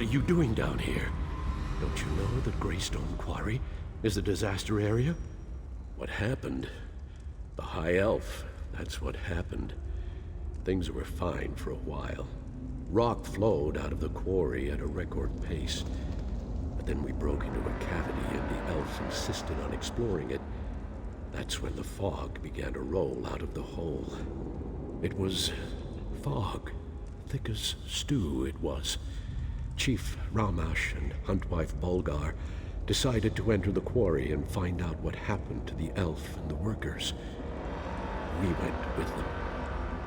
E: are you doing down here? Don't you know that Greystone Quarry is a disaster area? What happened? The High Elf, that's what happened. Things were fine for a while. Rock flowed out of the quarry at a record pace. But then we broke into a cavity and the elves insisted on exploring it. That's when the fog began to roll out of the hole. It was fog, thick as stew it was. Chief Ramash and Huntwife Bulgar decided to enter the quarry and find out what happened to the elf and the workers. We went with them.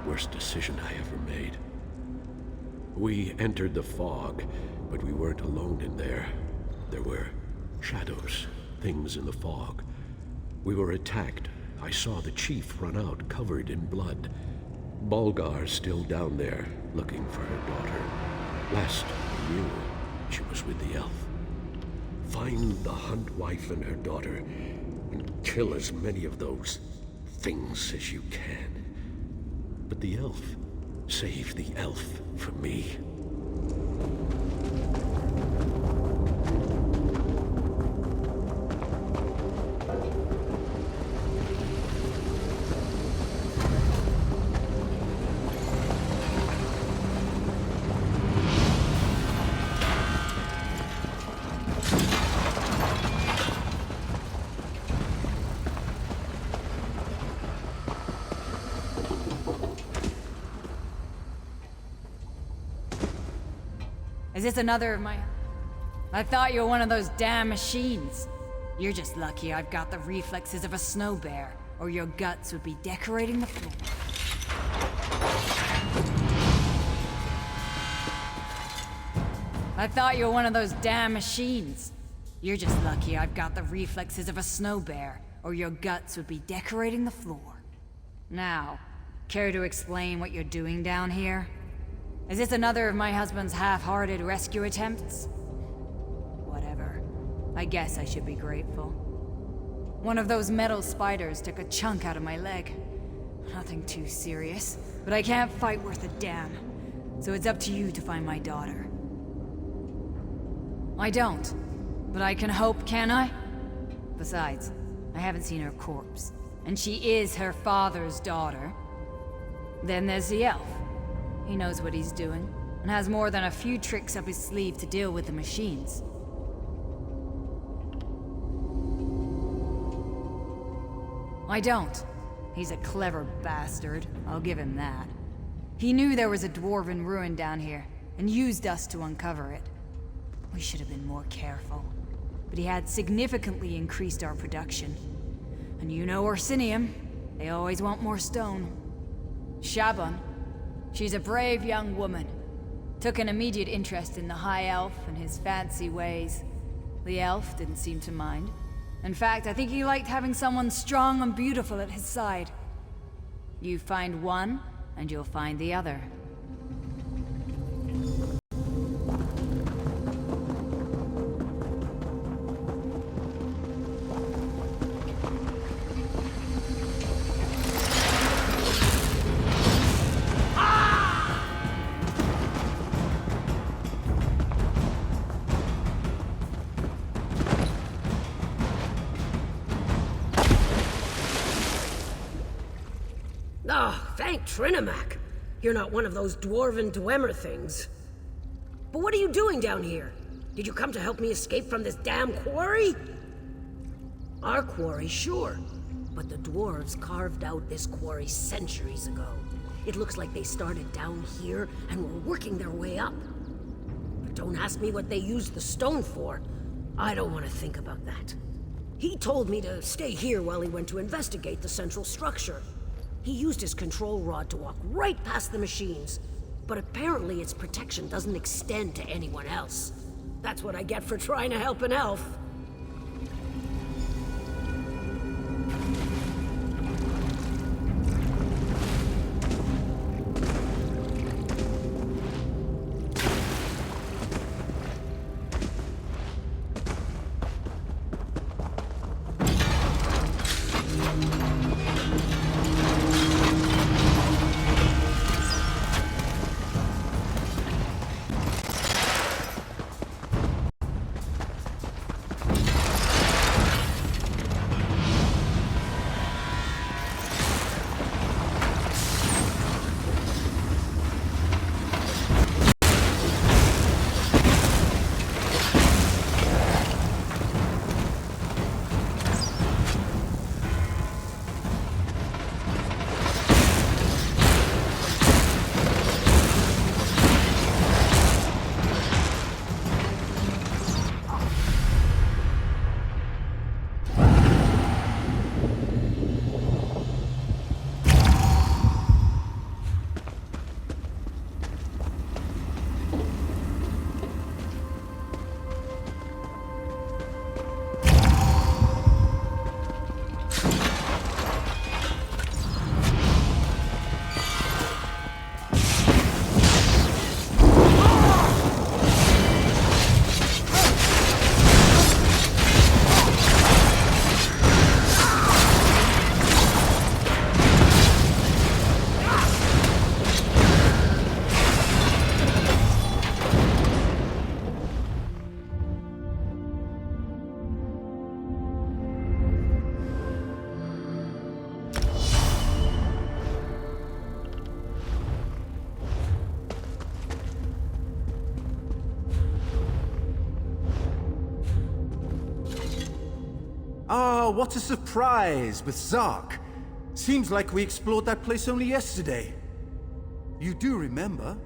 E: Worst decision I ever made. We entered the fog, but we weren't alone in there. There were shadows, things in the fog. We were attacked. I saw the chief run out, covered in blood. Bulgar's still down there, looking for her daughter. Last we knew, she was with the elf. Find the Huntwife and her daughter, and kill as many of those things as you can. But the elf, save the elf for me.
K: Is this another of my... I thought you were one of those damn machines. You're just lucky I've got the reflexes of a snow bear, or your guts would be decorating the floor. I thought you were one of those damn machines. You're just lucky I've got the reflexes of a snow bear, or your guts would be decorating the floor. Now, care to explain what you're doing down here? Is this another of my husband's half-hearted rescue attempts? Whatever. I guess I should be grateful. One of those metal spiders took a chunk out of my leg. Nothing too serious, but I can't fight worth a damn. So it's up to you to find my daughter. I don't, but I can hope, can I? Besides, I haven't seen her corpse, and she is her father's daughter. Then there's the elf. He knows what he's doing, and has more than a few tricks up his sleeve to deal with the machines. I don't. He's a clever bastard, I'll give him that. He knew there was a dwarven ruin down here, and used us to uncover it. We should have been more careful, but he had significantly increased our production. And you know Orsinium, they always want more stone. Shaban, she's a brave young woman. Took an immediate interest in the High Elf and his fancy ways. The elf didn't seem to mind. In fact, I think he liked having someone strong and beautiful at his side. You find one, and you'll find the other.
A: Oh, thank Trinimac. You're not one of those dwarven Dwemer things. But what are you doing down here? Did you come to help me escape from this damn quarry? Our quarry, sure. But the dwarves carved out this quarry centuries ago. It looks like they started down here and were working their way up. But don't ask me what they used the stone for. I don't want to think about that. He told me to stay here while he went to investigate the central structure. He used his control rod to walk right past the machines, but apparently its protection doesn't extend to anyone else. That's what I get for trying to help an elf.
L: Ah, what a surprise with Zark. Seems like we explored that place only yesterday. You do remember?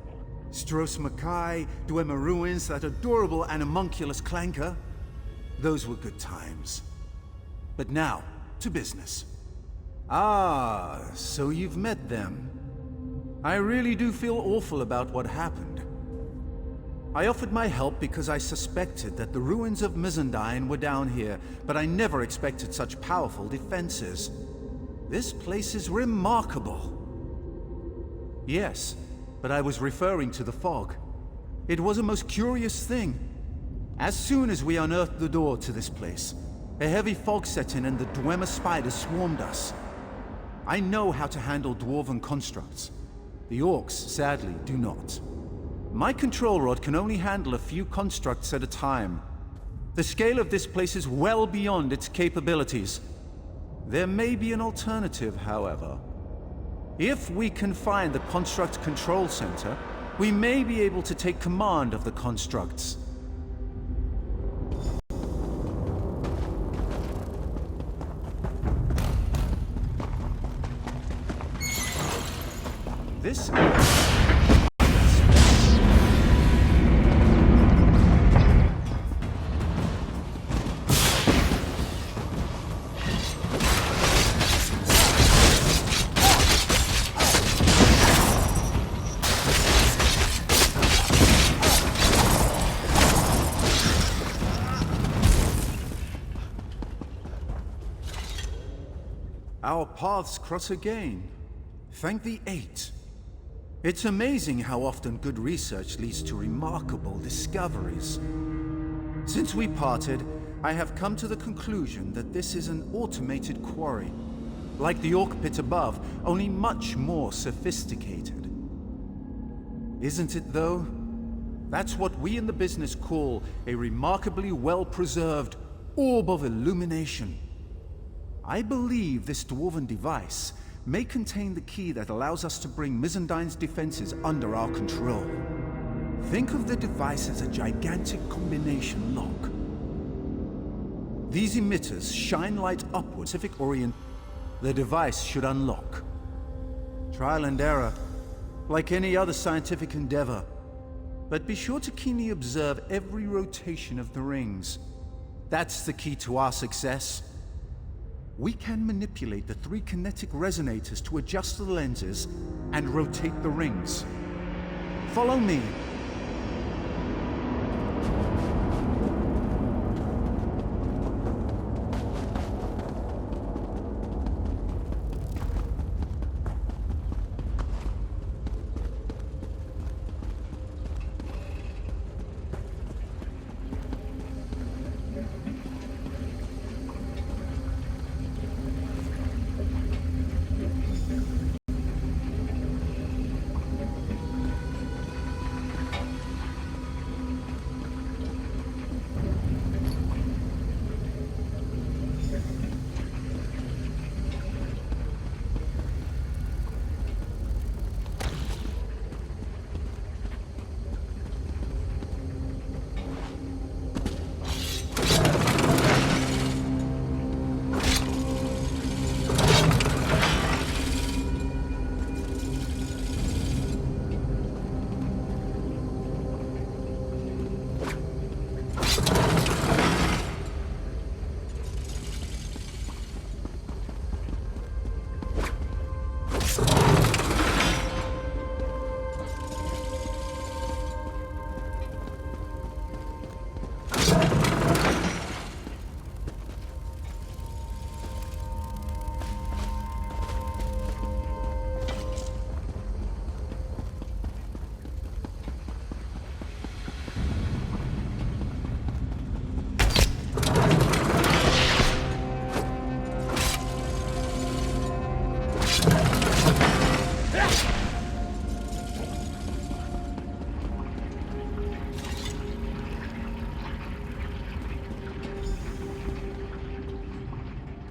L: Stros Mackay, Dwemer Ruins, that adorable animunculus clanker. Those were good times. But now, to business. Ah, so you've met them. I really do feel awful about what happened. I offered my help because I suspected that the ruins of Mizandine were down here, but I never expected such powerful defenses. This place is remarkable. Yes, but I was referring to the fog. It was a most curious thing. As soon as we unearthed the door to this place, a heavy fog set in and the Dwemer spiders swarmed us. I know how to handle dwarven constructs. The orcs, sadly, do not. My control rod can only handle a few constructs at a time. The scale of this place is well beyond its capabilities. There may be an alternative, however. If we can find the Construct Control Center, we may be able to take command of the constructs. This... Our paths cross again. Thank the Eight. It's amazing how often good research leads to remarkable discoveries. Since we parted, I have come to the conclusion that this is an automated quarry. Like the Orc Pit above, only much more sophisticated. Isn't it, though? That's what we in the business call a remarkably well-preserved orb of illumination. I believe this dwarven device may contain the key that allows us to bring Mizandine's defenses under our control. Think of the device as a gigantic combination lock. These emitters shine light upward, Pacific Orient. The device should unlock. Trial and error, like any other scientific endeavor. But be sure to keenly observe every rotation of the rings. That's the key to our success. We can manipulate the 3 kinetic resonators to adjust the lenses and rotate the rings. Follow me.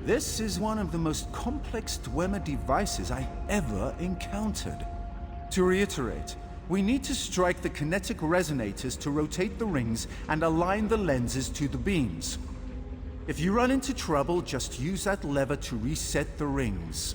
L: This is one of the most complex Dwemer devices I ever encountered. To reiterate, we need to strike the kinetic resonators to rotate the rings and align the lenses to the beams. If you run into trouble, just use that lever to reset the rings.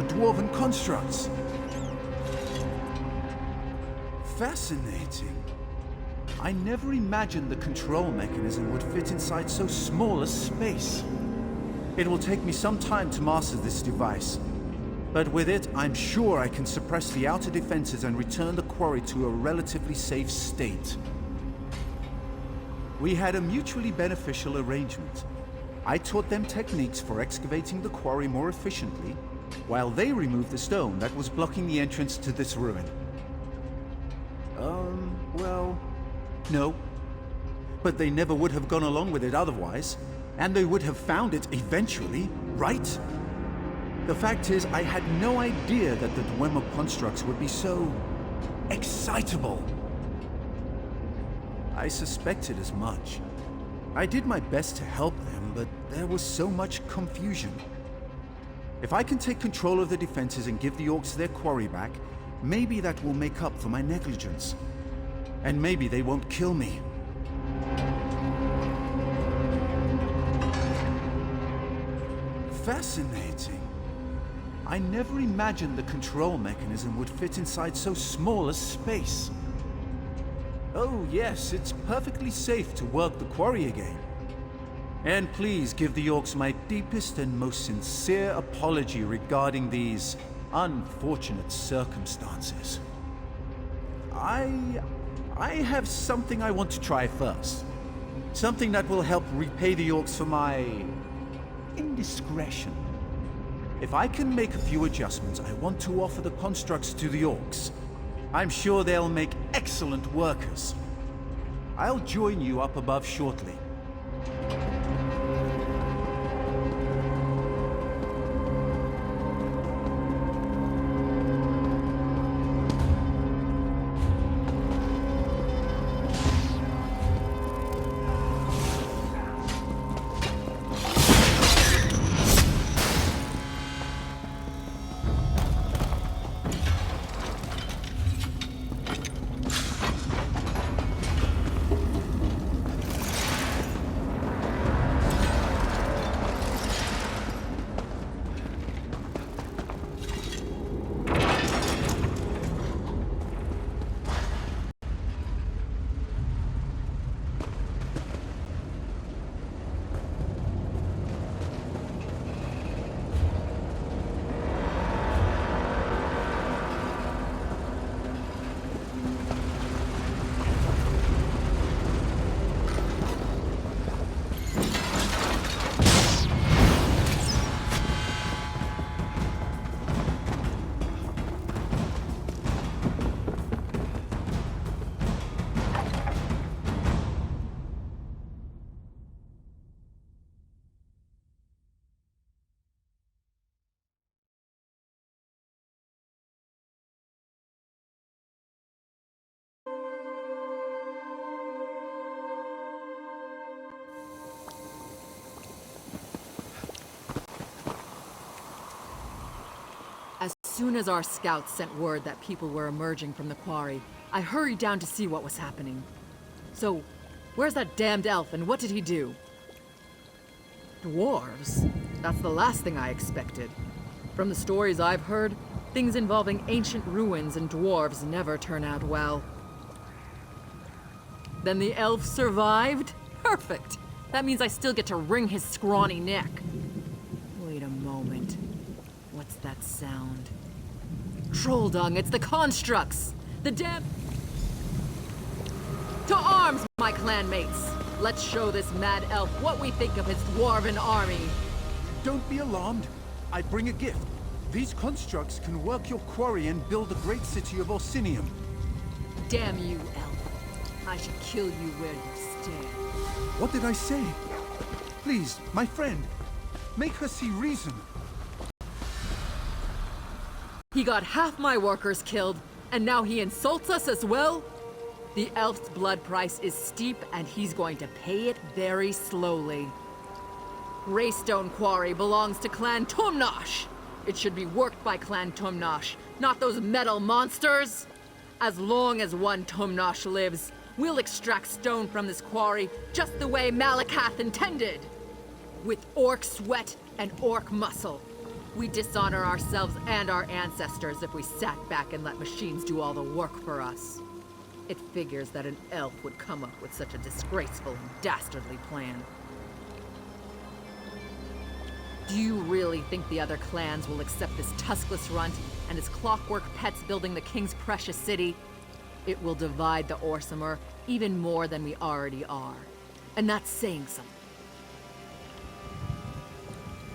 L: the dwarven constructs. Fascinating. I never imagined the control mechanism would fit inside so small a space. It will take me some time to master this device, but with it, I'm sure I can suppress the outer defenses and return the quarry to a relatively safe state. We had a mutually beneficial arrangement. I taught them techniques for excavating the quarry more efficiently, while they removed the stone that was blocking the entrance to this ruin. Well, no. But they never would have gone along with it otherwise, and they would have found it eventually, right? The fact is, I had no idea that the Dwemer constructs would be so excitable. I suspected as much. I did my best to help them, but there was so much confusion. If I can take control of the defenses and give the orcs their quarry back, maybe that will make up for my negligence. And maybe they won't kill me. Fascinating. I never imagined the control mechanism would fit inside so small a space. Oh yes, it's perfectly safe to work the quarry again. And please give the orcs my deepest and most sincere apology regarding these unfortunate circumstances. I have something I want to try first. Something that will help repay the orcs for my indiscretion. If I can make a few adjustments, I want to offer the constructs to the orcs. I'm sure they'll make excellent workers. I'll join you up above shortly.
D: As soon as our scouts sent word that people were emerging from the quarry, I hurried down to see what was happening. So, where's that damned elf and what did he do? Dwarves? That's the last thing I expected. From the stories I've heard, things involving ancient ruins and dwarves never turn out well. Then the elf survived? Perfect! That means I still get to wring his scrawny neck. Wait a moment. What's that sound? Troll dung, it's the constructs! The damn... To arms, my clanmates! Let's show this mad elf what we think of his dwarven army.
L: Don't be alarmed. I bring a gift. These constructs can work your quarry and build the great city of Orsinium.
D: Damn you, elf. I should kill you where you stand.
L: What did I say? Please, my friend, make her see reason.
D: He got half my workers killed, and now he insults us as well? The elf's blood price is steep, and he's going to pay it very slowly. Greystone Quarry belongs to Clan Tumnosh. It should be worked by Clan Tumnosh, not those metal monsters. As long as one Tumnosh lives, we'll extract stone from this quarry just the way Malakath intended. With orc sweat and orc muscle. We dishonor ourselves and our ancestors if we sat back and let machines do all the work for us. It figures that an elf would come up with such a disgraceful and dastardly plan. Do you really think the other clans will accept this tuskless runt and his clockwork pets building the king's precious city? It will divide the Orsimer even more than we already are. And that's saying something.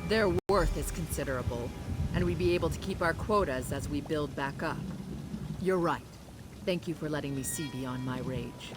D: Their worth is considerable, and we'd be able to keep our quotas as we build back up. You're right. Thank you for letting me see beyond my rage.